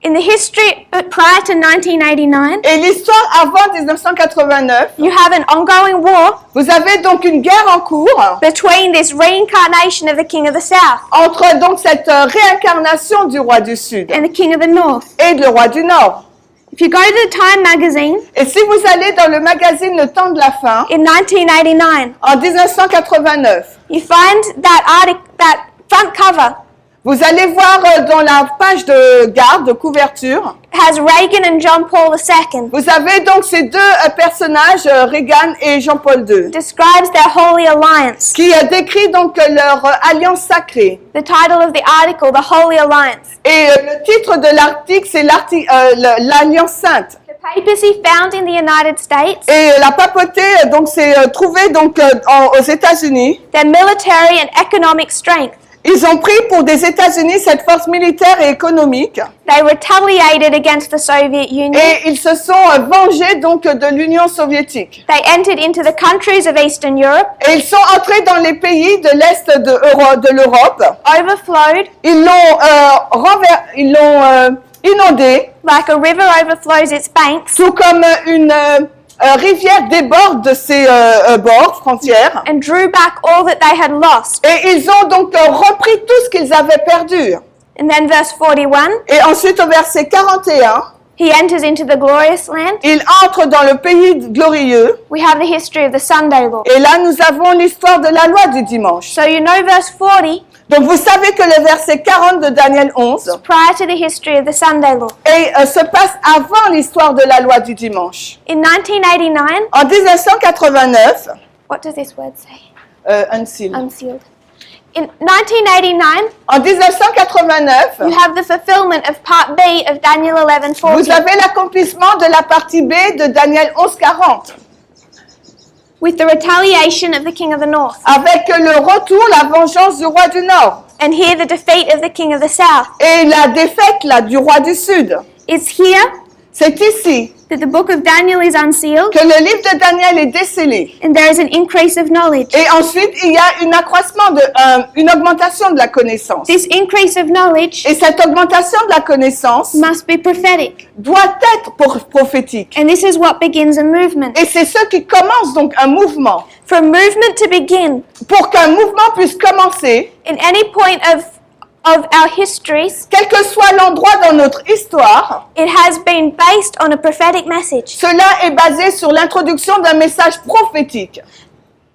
S1: In the history prior to 1989,
S2: Et l'histoire avant 1989,
S1: you have an ongoing war
S2: vous avez donc une guerre en cours
S1: between this reincarnation of the King of the South
S2: entre donc cette réincarnation du roi du Sud
S1: and the King of the North.
S2: et le roi du Nord.
S1: If you go to the Time magazine
S2: Et si vous allez dans le magazine Le Temps de la Fin,
S1: in 1989,
S2: en 1989,
S1: you find that front cover
S2: Vous allez voir dans la page de garde, de couverture,
S1: has Reagan and John Paul II.
S2: vous avez donc ces deux personnages, Reagan et Jean-Paul II,
S1: Describes their holy alliance.
S2: qui décrit donc leur alliance sacrée.
S1: The title of the article, The Holy Alliance.
S2: Et le titre de l'article, c'est l'Alliance Sainte.
S1: The papacy found in the United States,
S2: Et la papauté, donc, s'est trouvée donc aux États-Unis.
S1: their military and economic strength.
S2: Ils ont pris pour des États-Unis cette force militaire et économique.
S1: They retaliated against the Soviet Union.
S2: Et ils se sont vengés donc de l'Union soviétique.
S1: They entered into the countries of Eastern Europe,
S2: Et ils sont entrés dans les pays de l'Est de l'Europe.
S1: overflowed
S2: Ils l'ont inondé,
S1: like a river overflows its banks,
S2: tout comme une rivière déborde de ses bords, frontières.
S1: and drew back all that they had lost.
S2: Et ils ont donc repris tout ce qu'ils avaient perdu.
S1: And then verse 41,
S2: Et ensuite au verset 41,
S1: he enters into the glorious land.
S2: il entre dans le pays glorieux.
S1: We have the history of the Sunday law.
S2: Et là, nous avons l'histoire de la loi du dimanche.
S1: So you know verse 40
S2: Donc vous savez que le verset 40 de Daniel 11
S1: prior to the history of the Sunday law.
S2: se passe avant l'histoire de la loi du dimanche.
S1: In 1989,
S2: En 1989,
S1: what does this word say?
S2: unsealed.
S1: Unsealed. In 1989,
S2: En 1989,
S1: you have the fulfillment of part B of Daniel 11:40.
S2: vous avez l'accomplissement de la partie B de Daniel 11:40,
S1: With the retaliation of the king of the north,
S2: avec le retour, la vengeance du roi du Nord
S1: and here the defeat of the king of the south.
S2: et la défaite là, du roi du Sud.
S1: It's here
S2: C'est ici
S1: that the book of Daniel is unsealed,
S2: que le livre de Daniel est décelé.
S1: and there is an increase of knowledge.
S2: Et ensuite, il y a une augmentation de la connaissance.
S1: This increase of knowledge
S2: Et cette augmentation de la connaissance
S1: must be prophetic,
S2: doit être prophétique.
S1: and this is what begins a movement.
S2: Et c'est ce qui commence donc un mouvement.
S1: For a movement to begin
S2: Pour qu'un mouvement puisse commencer,
S1: in any point of our histories,
S2: quel que soit l'endroit dans notre histoire,
S1: it has been based on a prophetic message.
S2: cela est basé sur l'introduction d'un message prophétique.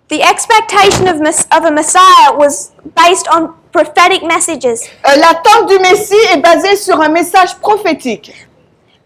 S1: The expectation of a Messiah was based on prophetic messages.
S2: L'attente du Messie est basée sur un message prophétique.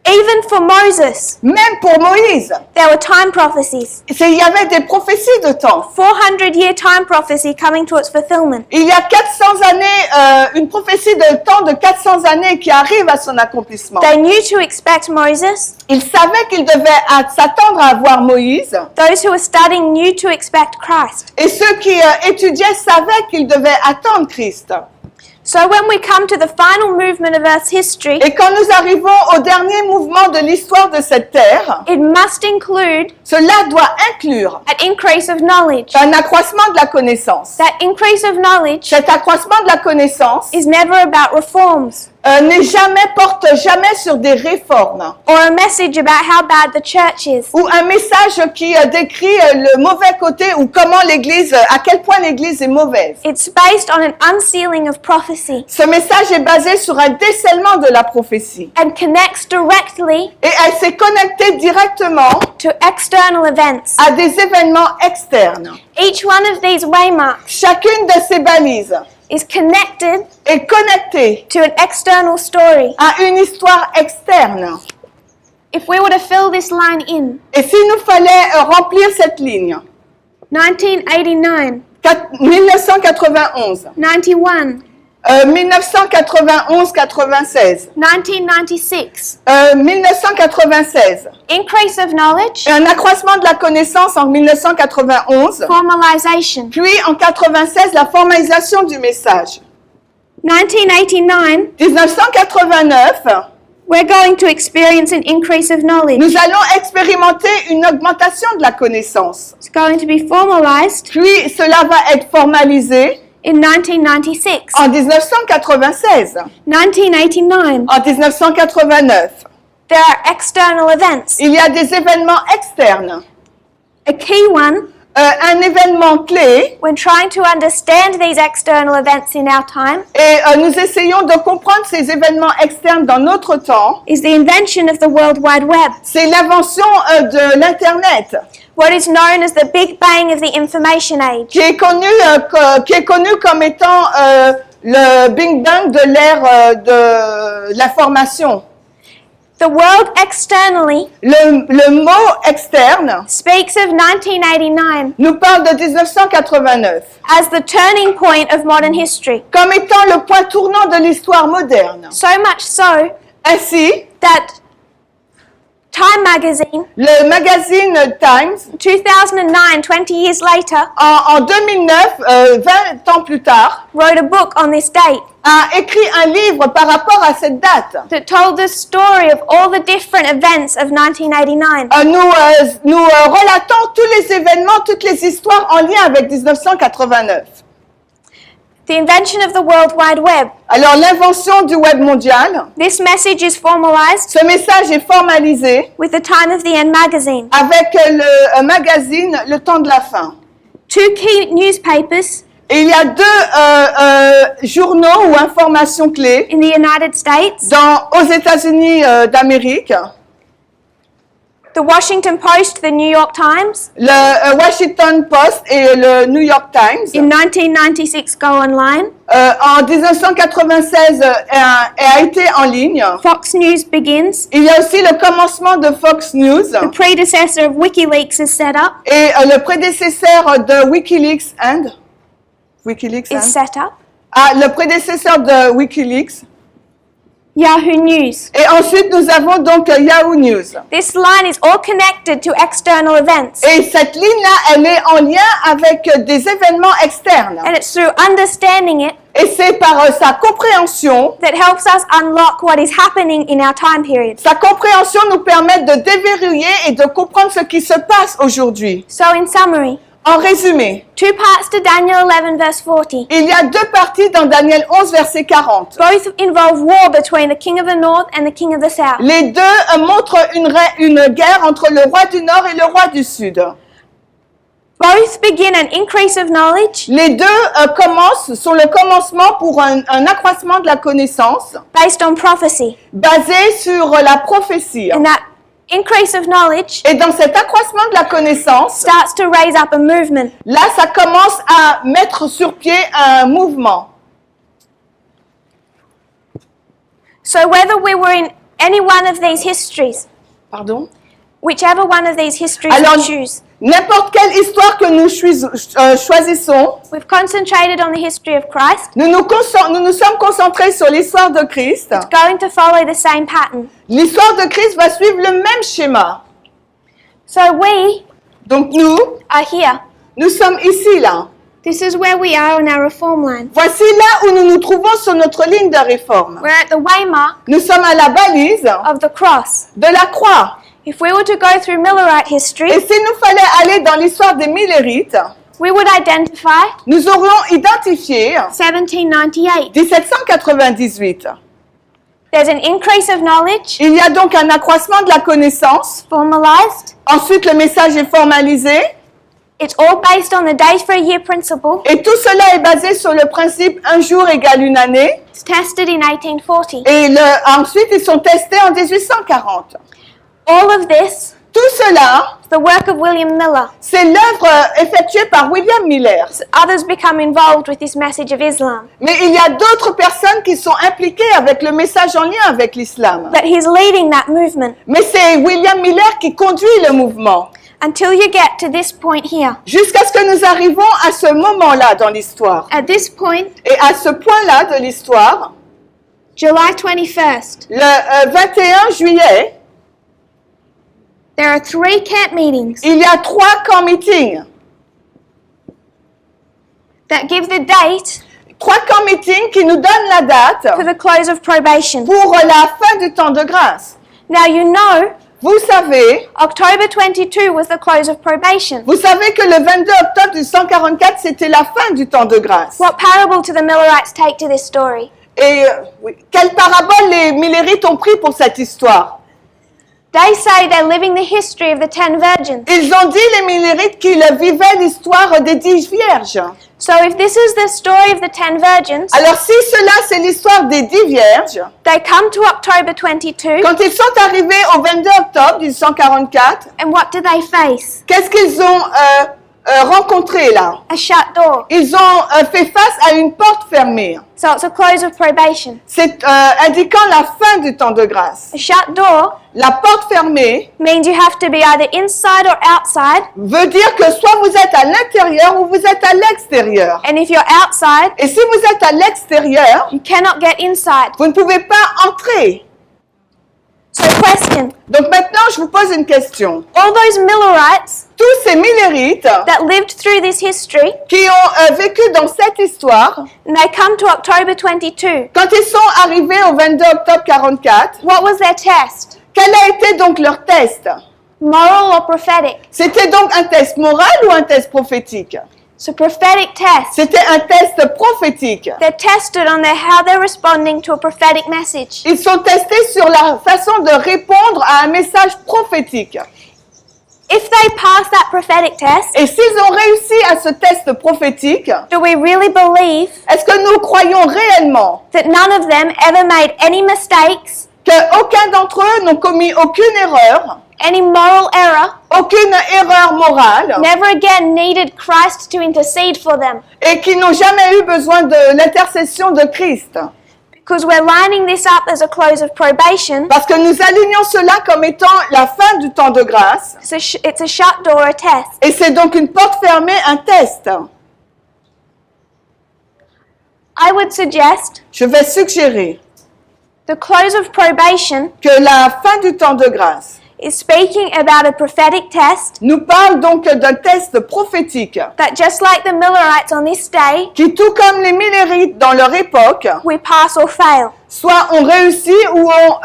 S1: Even for Moses,
S2: Même pour Moïse,
S1: there were time prophecies.
S2: il y avait des prophéties de temps.
S1: 400-year time prophecy coming to its fulfillment.
S2: Il y a 400 années, une prophétie de temps de 400 années qui arrive à son accomplissement.
S1: They knew to expect Moses.
S2: Ils savaient qu'ils devaient s'attendre à voir Moïse.
S1: Those who were studying knew to expect Christ.
S2: Et ceux qui étudiaient savaient qu'ils devaient attendre Christ.
S1: So when we come to the final movement of Earth's history,
S2: Et quand nous arrivons au dernier mouvement de l'histoire de cette terre,
S1: it must include
S2: cela doit inclure
S1: an increase of knowledge.
S2: un accroissement de la connaissance.
S1: That increase of knowledge
S2: Cet accroissement de la connaissance
S1: is never about reforms
S2: porte jamais sur des réformes
S1: or a message about how bad the church is.
S2: ou un message qui décrit le mauvais côté ou comment l'Église, à quel point l'Église est mauvaise.
S1: It's based on an unsealing of prophecy
S2: Ce message est basé sur un décèlement de la prophétie
S1: and connects directly
S2: et elle s'est connectée directement
S1: to external events.
S2: à des événements externes.
S1: Each one of these waymarks
S2: Chacune de ces balises
S1: is connected
S2: est connectée
S1: to an external story.
S2: à une histoire externe.
S1: If we were to fill this line in,
S2: Et s'il nous fallait remplir cette ligne,
S1: 1989,
S2: 1991,
S1: 91,
S2: 1991-96,
S1: 1996,
S2: 1996,
S1: increase of knowledge,
S2: un accroissement de la connaissance en 1991,
S1: formalization,
S2: puis en 96, la formalisation du message.
S1: 1989,
S2: 1989,
S1: we're going to experience an increase of knowledge.
S2: nous allons expérimenter une augmentation de la connaissance.
S1: It's going to be formalized
S2: Puis cela va être formalisé
S1: in 1996,
S2: en 1996,
S1: 1989.
S2: en 1989.
S1: There are external events.
S2: Il y a des événements externes.
S1: A key one,
S2: Un événement clé,
S1: when trying to understand these external events in our time,
S2: et nous essayons de comprendre ces événements externes dans notre temps,
S1: is the invention of the World Wide Web,
S2: c'est l'invention de l'Internet,
S1: what is known as the Big Bang of the Information Age.
S2: qui est connu comme étant le Big Bang de l'ère de l'information.
S1: The world externally
S2: Le mot externe
S1: speaks of 1989
S2: nous parle de 1989
S1: as the turning point of modern history.
S2: comme étant le point tournant de l'histoire moderne.
S1: So much so
S2: Ainsi,
S1: that Time magazine,
S2: le magazine Times,
S1: 2009, 20 years later,
S2: en 2009, 20 ans plus tard,
S1: wrote a book on this date
S2: a écrit un livre par rapport à cette date.
S1: that told the story of all the different events of 1989.
S2: Nous relatons tous les événements, toutes les histoires en lien avec 1989.
S1: The invention of the World Wide Web.
S2: Alors, l'invention du web mondial,
S1: This message is formalized
S2: ce message est formalisé
S1: with the Time of the End magazine.
S2: avec le magazine Le Temps de la Fin.
S1: 2 key newspapers
S2: Et il y a deux journaux ou informations clés
S1: in the United States,
S2: aux États-Unis d'Amérique.
S1: the Washington Post, the New York Times,
S2: Le Washington Post et le New York Times.
S1: in 1996 go online.
S2: En 1996 a été en ligne.
S1: Fox News begins.
S2: Il y a aussi le commencement de Fox News
S1: The predecessor of WikiLeaks is set up.
S2: et le prédécesseur de WikiLeaks
S1: Is set up.
S2: le prédécesseur de WikiLeaks.
S1: Yahoo News.
S2: Et ensuite, nous avons donc Yahoo News.
S1: This line is all connected to external events,
S2: Et cette ligne-là, elle est en lien avec des événements externes.
S1: and it's through understanding it
S2: Et c'est par sa compréhension,
S1: that helps us unlock what is happening in our time period.
S2: sa compréhension nous permet de déverrouiller et de comprendre ce qui se passe aujourd'hui.
S1: So in summary,
S2: En résumé,
S1: 2 parts to Daniel 11 verse 40.
S2: il y a deux parties dans Daniel 11, verset 40.
S1: Both involve war between the king of the north and the king of the south.
S2: Les deux montrent une guerre entre le roi du Nord et le roi du Sud.
S1: Both begin an increase of knowledge
S2: Les deux sont le commencement pour un accroissement de la connaissance
S1: based on prophecy.
S2: basé sur la prophétie.
S1: And that increase of knowledge
S2: Et dans cet accroissement de la connaissance,
S1: starts to raise up a movement.
S2: là, ça commence à mettre sur pied un mouvement.
S1: So whether we were in any one of these histories,
S2: Pardon?
S1: whichever one of these histories
S2: Alors,
S1: we choose,
S2: n'importe quelle histoire que nous choisissons,
S1: we've concentrated on the history of Christ,
S2: nous nous sommes concentrés sur l'histoire de Christ.
S1: going to follow the same pattern.
S2: L'histoire de Christ va suivre le même schéma.
S1: So we
S2: Donc nous
S1: are here.
S2: sommes ici, là.
S1: This is where we are on our reform line.
S2: Voici là où nous nous trouvons sur notre ligne de réforme.
S1: We're at the waymark
S2: Nous sommes à la balise
S1: of the cross.
S2: de la croix.
S1: If we were to go through Millerite history,
S2: Et s'il nous fallait aller dans l'histoire des Millérites,
S1: we would identify
S2: nous aurions identifié
S1: 1798.
S2: 1798.
S1: There's an increase of knowledge,
S2: Il y a donc un accroissement de la connaissance.
S1: formalized.
S2: Ensuite, le message est formalisé.
S1: It's all based on the days for a year principle.
S2: Et tout cela est basé sur le principe un jour égale une année.
S1: It's tested in 1840.
S2: Et ensuite, ils sont testés en 1840.
S1: All of this,
S2: Tout cela,
S1: the work of William Miller.
S2: c'est l'œuvre effectuée par William Miller.
S1: Others become involved with this message of Islam.
S2: Mais il y a d'autres personnes qui sont impliquées avec le message en lien avec l'islam.
S1: But he's leading that movement
S2: Mais c'est William Miller qui conduit le mouvement.
S1: until you get to this point here.
S2: Jusqu'à ce que nous arrivons à ce moment-là dans l'histoire.
S1: At this point,
S2: Et à ce point-là de l'histoire,
S1: July 21st,
S2: le 21 juillet,
S1: there are 3 camp meetings
S2: il y a 3 camp meetings.
S1: that give the date
S2: 3 camp meetings qui nous donnent la date
S1: for the close of probation.
S2: pour la fin du temps de grâce.
S1: Now you know,
S2: Vous savez
S1: October 22 was the close of probation.
S2: que le 22 octobre 1844, c'était la fin du temps de grâce.
S1: What parable do the Millerites take to this story?
S2: Et quelle parabole les Millérites ont pris pour cette histoire?
S1: They say they're living the history of the 10 virgins.
S2: Ils ont dit, les Millérites, qu'ils vivaient l'histoire des 10 vierges.
S1: So if this is the story of the 10 virgins,
S2: Alors si cela, c'est l'histoire des 10 vierges,
S1: they come to October 22,
S2: quand ils sont arrivés au 22 octobre 1844,
S1: and what do they face?
S2: qu'est-ce qu'ils ont rencontré là.
S1: a shut door.
S2: Ils ont fait face à une porte fermée.
S1: So it's a close of probation.
S2: C'est indiquant la fin du temps de grâce.
S1: A shut door
S2: La porte fermée
S1: means you have to be either inside or outside.
S2: veut dire que soit vous êtes à l'intérieur ou vous êtes à l'extérieur.
S1: And if you're outside,
S2: Et si vous êtes à l'extérieur,
S1: you cannot get inside.
S2: vous ne pouvez pas entrer.
S1: So question,
S2: Donc maintenant, je vous pose une question.
S1: all those Millerites
S2: Tous ces millérites
S1: that lived through this history,
S2: qui ont vécu dans cette histoire,
S1: and they come to October 22.
S2: quand ils sont arrivés au 22 octobre 44,
S1: What was their test?
S2: quel a été donc leur test?
S1: Moral or prophetic?
S2: C'était donc un test moral ou un test prophétique?
S1: It's a prophetic test.
S2: C'était un test prophétique.
S1: They're tested on how they're responding to a prophetic message.
S2: Ils sont testés sur la façon de répondre à un message prophétique.
S1: If they pass that prophetic test,
S2: Et s'ils ont réussi à ce test prophétique,
S1: do we really believe
S2: est-ce que nous croyons réellement
S1: that none of them ever made any mistakes,
S2: qu'aucun d'entre eux n'ont commis aucune erreur,
S1: any moral error,
S2: aucune erreur morale,
S1: never again needed Christ to intercede for them?
S2: et qui n'ont jamais eu besoin de l'intercession de Christ?
S1: Because we're lining this up as a close of probation.
S2: Parce que nous alignons cela comme étant la fin du temps de grâce.
S1: It's a shut door, a test.
S2: Et c'est donc une porte fermée, un test.
S1: I would suggest
S2: Je vais suggérer
S1: the close of probation
S2: que la fin du temps de grâce
S1: is speaking about a prophetic test
S2: nous parle donc d'un test prophétique
S1: that, just like the Millerites on this day,
S2: qui, tout comme les millérites dans leur époque,
S1: we pass or fail.
S2: soit ont réussi ou ont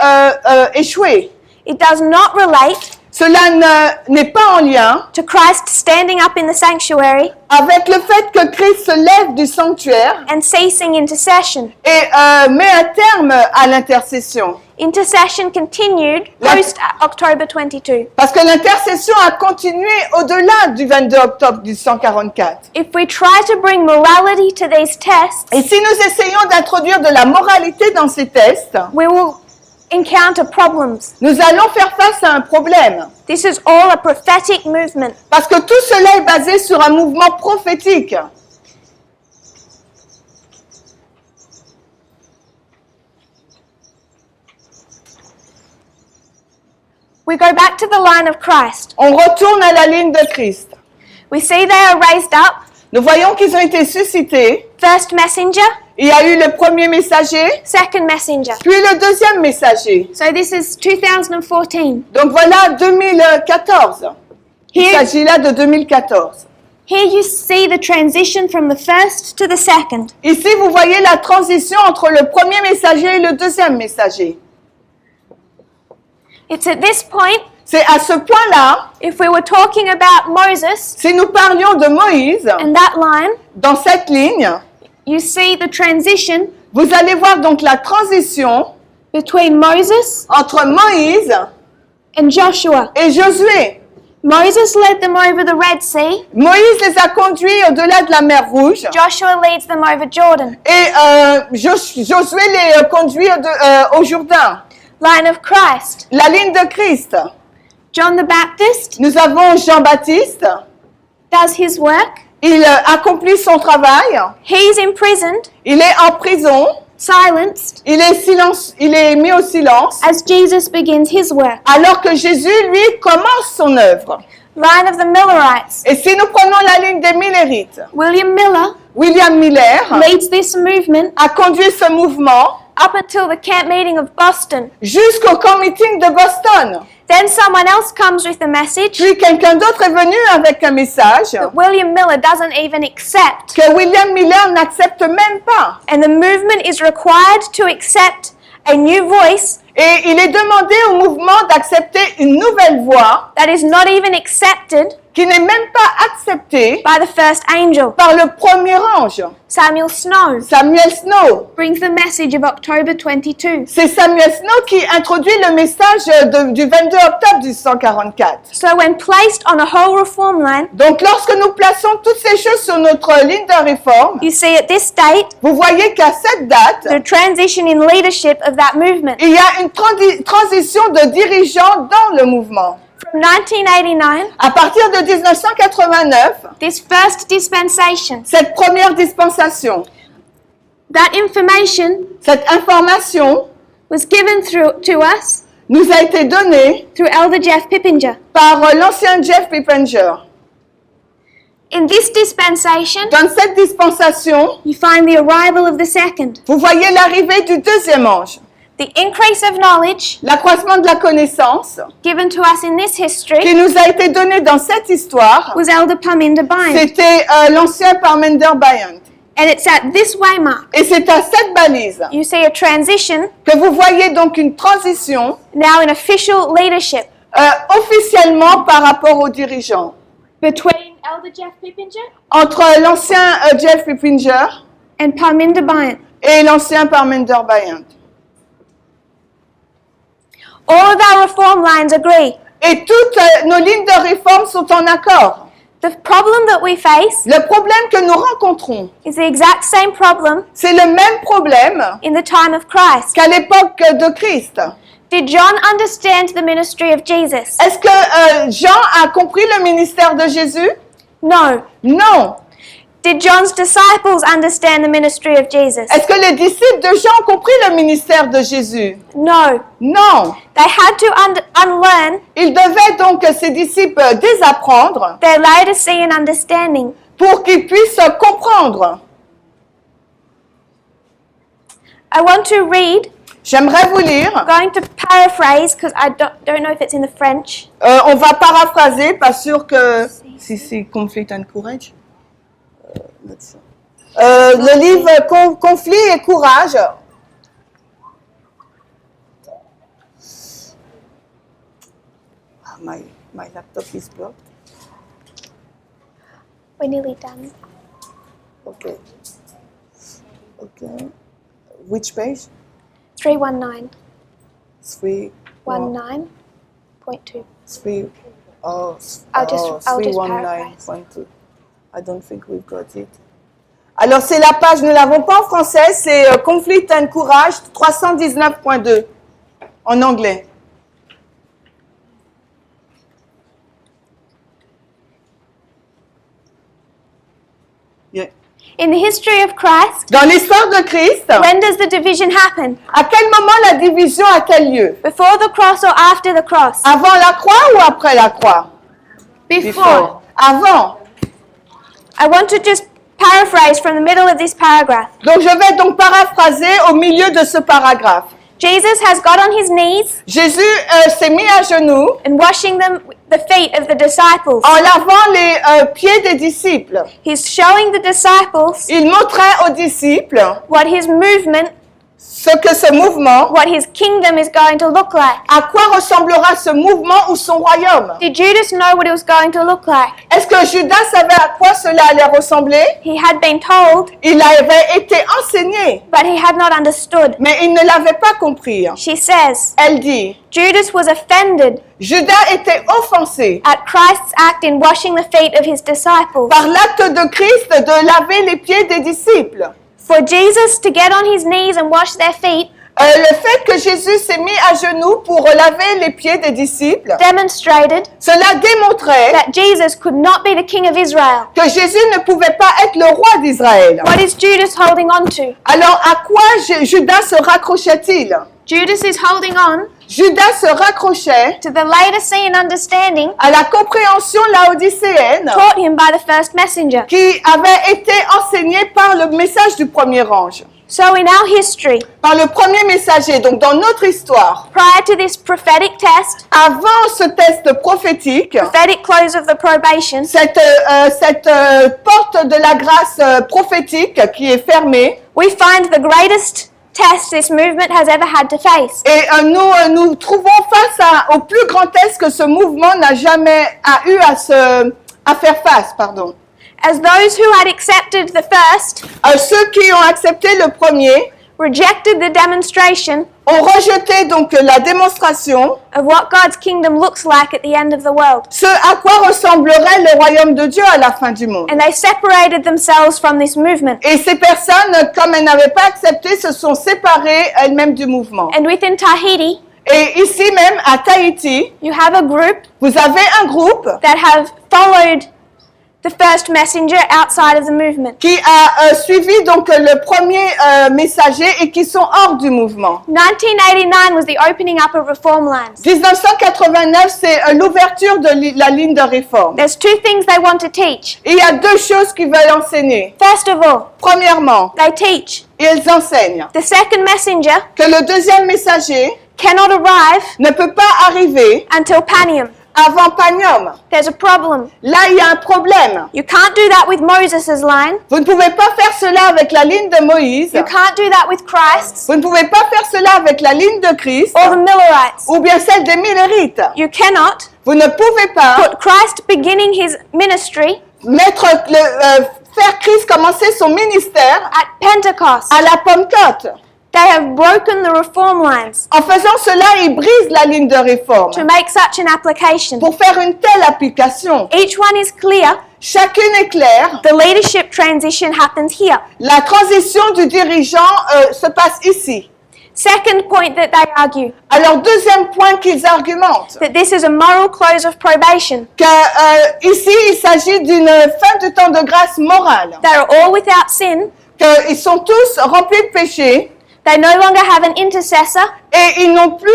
S2: échoué.
S1: It does not relate
S2: Cela n'est pas en lien
S1: to Christ standing up in the sanctuary
S2: avec le fait que Christ se lève du sanctuaire
S1: and ceasing intercession.
S2: et met un terme à l'intercession.
S1: Intercession continued post-October 22.
S2: Parce que l'intercession a continué au-delà du 22 octobre 1844.
S1: If we try to bring morality to these tests,
S2: Et si nous essayons d'introduire de la moralité dans ces tests,
S1: we will encounter problems.
S2: nous allons faire face à un problème.
S1: This is all a prophetic movement.
S2: Parce que tout cela est basé sur un mouvement prophétique.
S1: We go back to the line of Christ.
S2: On retourne à la ligne de Christ.
S1: We see they are raised up.
S2: Nous voyons qu'ils ont été suscités.
S1: First messenger,
S2: Il y a eu le premier messager,
S1: second messenger.
S2: puis le deuxième messager.
S1: So this is 2014.
S2: Donc voilà 2014. Il
S1: Here,
S2: s'agit là de 2014.
S1: here you see the transition from the first to the second.
S2: Ici, vous voyez la transition entre le premier messager et le deuxième messager.
S1: It's at this point,
S2: C'est à ce point-là,
S1: if we were talking about Moses
S2: si nous parlions de Moïse,
S1: and that line,
S2: dans cette ligne,
S1: you see the transition
S2: vous allez voir donc la transition
S1: between Moses
S2: entre Moïse
S1: and Joshua.
S2: et Josué.
S1: Moses led them over the Red Sea.
S2: Moïse les a conduits au-delà de la mer Rouge
S1: Joshua leads them over Jordan.
S2: et Josué les conduit au Jourdain.
S1: Line of Christ.
S2: La ligne de Christ.
S1: John the Baptist
S2: Nous avons Jean-Baptiste.
S1: does his work.
S2: Il accomplit son travail.
S1: He's imprisoned,
S2: Il est en prison.
S1: silenced,
S2: Il est mis au silence.
S1: as Jesus begins his work.
S2: Alors que Jésus, lui, commence son œuvre.
S1: Line of the Millerites.
S2: Et si nous prenons la ligne des Millérites,
S1: William Miller
S2: William Miller
S1: leads this movement
S2: a conduit ce mouvement
S1: up until the camp meeting of Boston.
S2: jusqu'au camp meeting de Boston.
S1: Then someone else comes with a message
S2: Puis quelqu'un d'autre est venu avec un message
S1: that William Miller doesn't even accept.
S2: que William Miller n'accepte même pas.
S1: And the movement is required to accept a new voice
S2: Et il est demandé au mouvement d'accepter une nouvelle voix
S1: that is not even accepted
S2: qui n'est même pas acceptée
S1: by the first angel.
S2: par le premier ange,
S1: Samuel Snow
S2: Samuel Snow.
S1: brings the message of October 22.
S2: C'est Samuel Snow qui introduit le message du 22 octobre 1844.
S1: So when placed on a whole reform line,
S2: Donc lorsque nous plaçons toutes ces choses sur notre ligne de réforme,
S1: you see at this date
S2: vous voyez qu'à cette date,
S1: the transition in leadership of that movement
S2: il y a une transition de dirigeants dans le mouvement.
S1: From 1989,
S2: À partir de 1989,
S1: this first dispensation,
S2: cette première dispensation,
S1: that information
S2: cette information
S1: was given to us
S2: nous a été donnée
S1: through Elder Jeff Pippinger.
S2: par l'ancien Jeff Pippinger.
S1: In this dispensation,
S2: Dans cette dispensation,
S1: you find the arrival of the second,
S2: vous voyez l'arrivée du deuxième ange,
S1: the increase of knowledge
S2: l'accroissement de la connaissance
S1: given to us in this
S2: qui
S1: history
S2: nous a été donné dans cette histoire.
S1: was Elder Parminder Byand.
S2: C'était l'ancien Parminder Byand.
S1: And it's at this waymark
S2: Et c'est à cette balise
S1: you see a transition
S2: que vous voyez donc une transition
S1: now in official leadership
S2: officiellement par rapport aux dirigeants.
S1: between Elder Jeff Pippinger
S2: Entre l'ancien Jeff Pippinger
S1: and Parminder Byand.
S2: et l'ancien Parminder Byand.
S1: All of our reform lines agree.
S2: Et toutes nos lignes de réforme sont en accord.
S1: The problem that we face
S2: Le problème que nous rencontrons,
S1: is the exact same problem
S2: c'est le même problème
S1: in the time of Christ.
S2: qu'à l'époque de Christ.
S1: Did John understand the ministry of Jesus?
S2: Est-ce que Jean a compris le ministère de Jésus?
S1: No.
S2: Non.
S1: Did John's disciples understand the ministry of Jesus?
S2: Est-ce que les disciples de Jean ont compris le ministère de Jésus?
S1: No.
S2: Non.
S1: They had to unlearn
S2: Ils devaient donc, ces disciples, désapprendre
S1: their Laodicean understanding.
S2: pour qu'ils puissent comprendre.
S1: I want to read.
S2: J'aimerais vous lire.
S1: I'm going to paraphrase because I don't know if it's in the French.
S2: On va paraphraser, pas sûr que... Si, Conflict and Courage. Le livre Conflit et Courage. My laptop is blocked.
S1: We're nearly done.
S2: Okay. Which page?
S1: 319.
S2: 319.2.
S1: 19.2. I'll just
S2: 319.2. I don't think we've got it. Alors, c'est la page, nous ne l'avons pas en français, c'est Conflict and Courage 319.2 en anglais. Yeah.
S1: In the history of Christ,
S2: Dans l'histoire de Christ,
S1: when does the division happen?
S2: à quel moment la division a-t-elle lieu?
S1: Before the cross or after the cross?
S2: Avant la croix ou après la croix?
S1: Before.
S2: Avant.
S1: I want to just paraphrase from the middle of this paragraph.
S2: Donc, je vais donc paraphraser au milieu de ce paragraphe.
S1: Jesus has got on his knees
S2: Jésus s'est mis à genoux
S1: and washing the feet of the disciples.
S2: en lavant les pieds des disciples.
S1: He's showing the disciples
S2: Il montrait aux disciples
S1: what his movement,
S2: ce que ce mouvement,
S1: what his kingdom is going to look like.
S2: à quoi ressemblera ce mouvement ou son royaume.
S1: Did Judas know what it was going to look like?
S2: Est-ce que Judas savait à quoi cela allait ressembler?
S1: He had been told,
S2: Il avait été enseigné,
S1: but he had not understood.
S2: mais il ne l'avait pas compris.
S1: She says,
S2: Elle dit,
S1: Judas was offended
S2: Judas était offensé
S1: at Christ's act in washing the feet of his disciples.
S2: par l'acte de Christ de laver les pieds des disciples.
S1: For Jesus to get on his knees and wash their feet
S2: Le fait que Jésus s'est mis à genoux pour laver les pieds des disciples,
S1: demonstrated
S2: cela démontrait
S1: that Jesus could not be the king of Israel.
S2: que Jésus ne pouvait pas être le roi d'Israël.
S1: What is Judas holding on to?
S2: Alors à quoi Judas se raccrochait-il?
S1: Judas is holding on
S2: Judas se raccrochait
S1: to the Laodicean understanding
S2: à la compréhension laodicéenne
S1: taught him by the first messenger.
S2: qui avait été enseignée par le message du premier ange,
S1: So in our history,
S2: par le premier messager. Donc dans notre histoire,
S1: prior to this prophetic test,
S2: avant ce test prophétique,
S1: prophetic close of the probation,
S2: cette porte de la grâce prophétique qui est fermée,
S1: we find the greatest test this movement has ever had to face.
S2: et nous trouvons face au plus grand test que ce mouvement n'a jamais eu à faire face.
S1: As those who had accepted the first
S2: Ceux qui ont accepté le premier
S1: rejected the demonstration
S2: ont rejeté donc la démonstration,
S1: of what God's kingdom looks like at the end of the world.
S2: ce à quoi ressemblerait le royaume de Dieu à la fin du monde.
S1: And they separated themselves from this movement.
S2: Et ces personnes, comme elles n'avaient pas accepté, se sont séparées elles-mêmes du mouvement.
S1: And within Tahiti,
S2: Et ici même, à Tahiti,
S1: you have a group
S2: vous avez un groupe
S1: that have followed the first messenger outside of the movement.
S2: qui a suivi donc le premier messager et qui sont hors du mouvement.
S1: 1989 was the opening up of reform lines.
S2: 1989, c'est l'ouverture de la ligne de réforme.
S1: There's two things they want to teach.
S2: Et il y a deux choses qu'ils veulent enseigner.
S1: First of all,
S2: Premièrement,
S1: they teach
S2: ils enseignent
S1: the second messenger
S2: que le deuxième messager
S1: cannot arrive
S2: ne peut pas arriver
S1: until Panium.
S2: avant Panium.
S1: There's a problem.
S2: Là, il y a un problème.
S1: You can't do that with Moses' line.
S2: Vous ne pouvez pas faire cela avec la ligne de Moïse.
S1: You can't do that with Christ
S2: Vous ne pouvez pas faire cela avec la ligne de Christ
S1: or the Millerites.
S2: ou bien celle des Millerites.
S1: You cannot
S2: Vous ne pouvez pas
S1: put Christ beginning his ministry
S2: faire Christ commencer son ministère
S1: at Pentecost.
S2: à la Pentecôte.
S1: They have broken the reform lines
S2: En faisant cela, ils brisent la ligne de réforme
S1: to make such an application.
S2: pour faire une telle application.
S1: Each one is clear.
S2: Chacune est claire.
S1: The leadership transition happens here.
S2: La transition du dirigeant se passe ici.
S1: Second point that they argue,
S2: Alors, deuxième point qu'ils argumentent,
S1: that this is a moral close of probation.
S2: que ici, il s'agit d'une fin de temps de grâce morale.
S1: They are all without sin.
S2: Qu'ils sont tous remplis de péché
S1: They no longer have an intercessor.
S2: et ils n'ont plus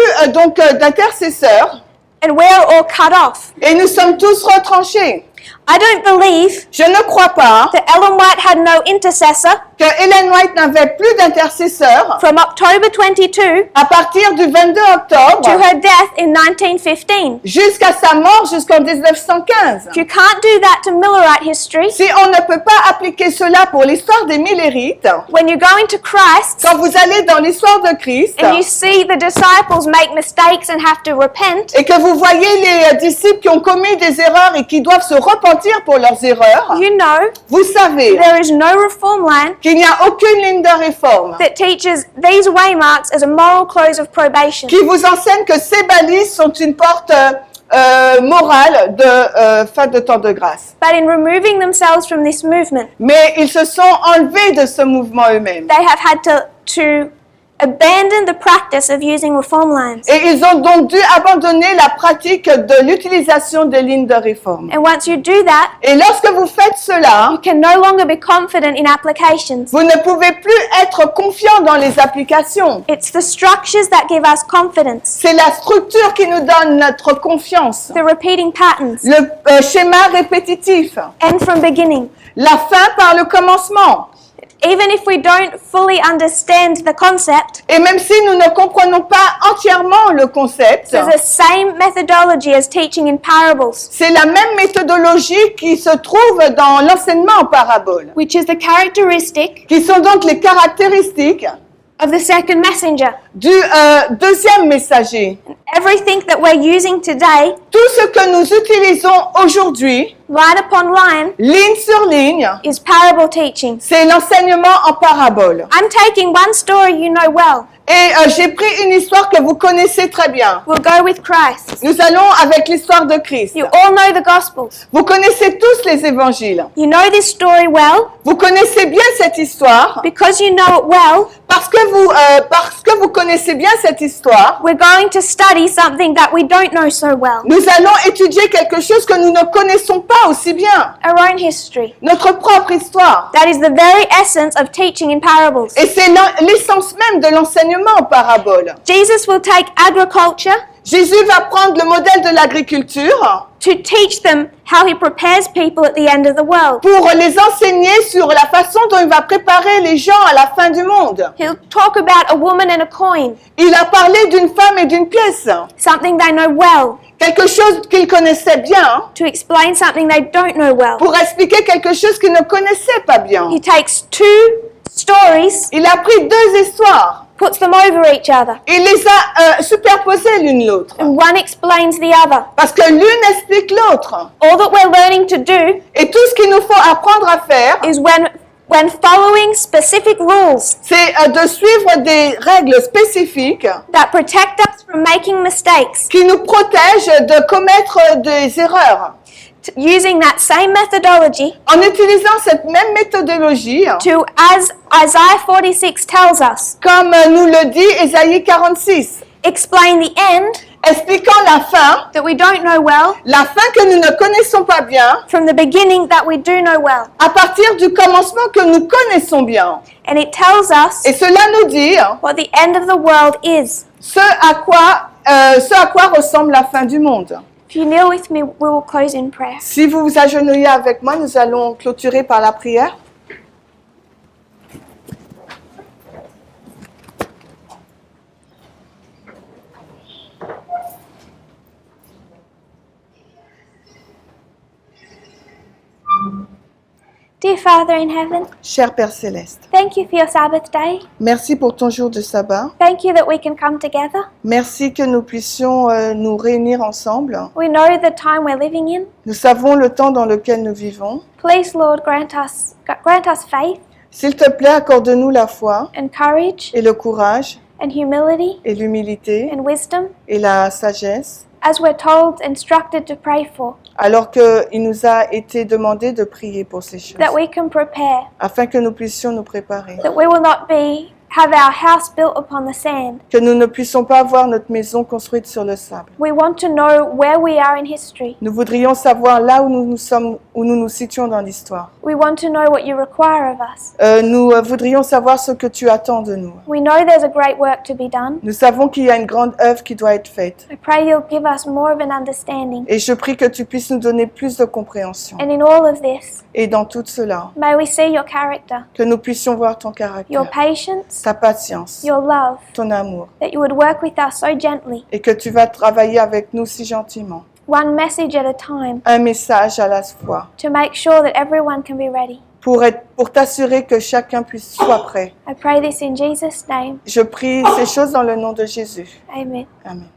S2: d'intercesseur
S1: And we are all cut off.
S2: et nous sommes tous retranchés.
S1: I don't believe
S2: Je ne crois pas
S1: that Ellen White had no intercessor
S2: que Ellen White n'avait plus d'intercesseur
S1: from October 22
S2: à partir du 22 octobre
S1: to her death in 1915.
S2: jusqu'à sa mort jusqu'en 1915.
S1: You can't do that to Millerite history.
S2: Si on ne peut pas appliquer cela pour l'histoire des Millerites,
S1: When you go into Christ
S2: quand vous allez dans l'histoire de Christ
S1: and you see the disciples make mistakes and have to repent,
S2: et que vous voyez les disciples qui ont commis des erreurs et qui doivent se repentir pour leurs erreurs,
S1: you know
S2: vous savez
S1: there is no reform line
S2: qu'il n'y a aucune ligne de réforme
S1: that teaches these waymarks as a moral close of probation.
S2: qui vous enseigne que ces balises sont une porte morale de fin de temps de grâce.
S1: But in removing themselves from this movement,
S2: Mais ils se sont enlevés de ce mouvement eux-mêmes.
S1: they have had to abandon the practice of using reform lines.
S2: Et ils ont donc dû abandonner la pratique de l'utilisation des lignes de réforme.
S1: And once you do that,
S2: Et lorsque vous faites cela,
S1: you can no longer be confident in applications.
S2: vous ne pouvez plus être confiant dans les applications.
S1: It's the structures that give us confidence,
S2: C'est la structure qui nous donne notre confiance.
S1: the repeating patterns,
S2: Le schéma répétitif.
S1: end from beginning.
S2: La fin par le commencement.
S1: Even if we don't fully understand the concept,
S2: Et même si nous ne comprenons pas entièrement le concept,
S1: there's the same methodology as teaching in parables,
S2: c'est la même méthodologie qui se trouve dans l'enseignement en parabole,
S1: which is the characteristic
S2: qui sont donc les caractéristiques
S1: of the second messenger.
S2: du deuxième messager.
S1: Everything that we're using today,
S2: Tout ce que nous utilisons aujourd'hui,
S1: line upon line,
S2: ligne sur ligne,
S1: is parable teaching.
S2: c'est l'enseignement en parabole.
S1: I'm taking one story you know well.
S2: Et j'ai pris une histoire que vous connaissez très bien.
S1: We'll go with Christ.
S2: Nous allons avec l'histoire de Christ.
S1: You all know the Gospels.
S2: Vous connaissez tous les évangiles.
S1: You know this story well
S2: Vous connaissez bien cette histoire
S1: because you know it well.
S2: parce que vous connaissez bien cette histoire.
S1: We're going to study something that we don't know so well,
S2: Nous allons étudier quelque chose que nous ne connaissons pas aussi bien.
S1: our own history.
S2: Notre propre histoire.
S1: That is the very essence of teaching in parables.
S2: Et c'est l'essence même de l'enseignement en parabole.
S1: Jesus will take agriculture
S2: Jésus va prendre le modèle de l'agriculture
S1: to teach them how he prepares people at the end of the world.
S2: pour les enseigner sur la façon dont il va préparer les gens à la fin du monde.
S1: He'll talk about a woman and a coin,
S2: Il a parlé d'une femme et d'une pièce,
S1: something they know well,
S2: quelque chose qu'ils connaissaient bien,
S1: to explain something they don't know well.
S2: pour expliquer quelque chose qu'ils ne connaissaient pas bien.
S1: He takes two stories,
S2: Il a pris deux histoires,
S1: puts them over each other,
S2: il les a superposées l'une l'autre,
S1: and one explains the other.
S2: parce que l'une explique l'autre.
S1: All that we're learning to do
S2: Et tout ce qu'il nous faut apprendre à faire,
S1: is when following specific rules
S2: c'est de suivre des règles spécifiques
S1: that protect us from making mistakes,
S2: qui nous protègent de commettre des erreurs.
S1: using that same methodology
S2: En utilisant cette même méthodologie,
S1: to, as Isaiah 46 tells us,
S2: comme nous le dit Ésaïe 46,
S1: explain the end
S2: expliquant la fin
S1: that we don't know well
S2: que nous ne connaissons pas bien,
S1: from the beginning that we do know well.
S2: à partir du commencement que nous connaissons bien.
S1: And it tells us
S2: Et cela nous dit
S1: what the end of the world is.
S2: ce à quoi ressemble la fin du monde.
S1: If you kneel with me, we will close in prayer.
S2: Si vous vous agenouillez avec moi, nous allons clôturer par la prière.
S1: Dear Father in heaven,
S2: Cher Père Céleste,
S1: thank you for your Sabbath day.
S2: merci pour ton jour de sabbat.
S1: Thank you that we can come together.
S2: Merci que nous puissions nous réunir ensemble.
S1: We know the time we're living in.
S2: Nous savons le temps dans lequel nous vivons.
S1: Please, Lord, grant us faith
S2: S'il te plaît, accorde-nous la foi
S1: and courage
S2: et le courage
S1: and humility
S2: et l'humilité
S1: and wisdom
S2: et la sagesse,
S1: as we're instructed to pray for,
S2: alors qu'il nous a été demandé de prier pour ces choses,
S1: that we can prepare,
S2: afin que nous puissions nous préparer,
S1: that we will not have our house built upon the sand.
S2: que nous ne puissions pas avoir notre maison construite sur le sable.
S1: We want to know where we are in history.
S2: Nous voudrions savoir là où nous sommes, où nous nous situons dans l'histoire.
S1: We want to know what you require of us.
S2: Nous voudrions savoir ce que tu attends de nous.
S1: We know there's a great work to be done.
S2: Nous savons qu'il y a une grande œuvre qui doit être faite.
S1: I pray you'll give us more of an understanding.
S2: Et je prie que tu puisses nous donner plus de compréhension.
S1: And in all of this,
S2: Et dans tout cela,
S1: may we see your character,
S2: que nous puissions voir ton
S1: your
S2: caractère,
S1: patience,
S2: ta patience,
S1: your love,
S2: ton amour,
S1: that you would work with us so gently,
S2: et que tu vas travailler avec nous si gentiment,
S1: one message at a time,
S2: un message à la fois,
S1: to make sure that everyone can be ready.
S2: pour t'assurer que chacun soit prêt.
S1: I pray this in Jesus' name.
S2: Je prie ces choses dans le nom de Jésus.
S1: Amen.
S2: Amen.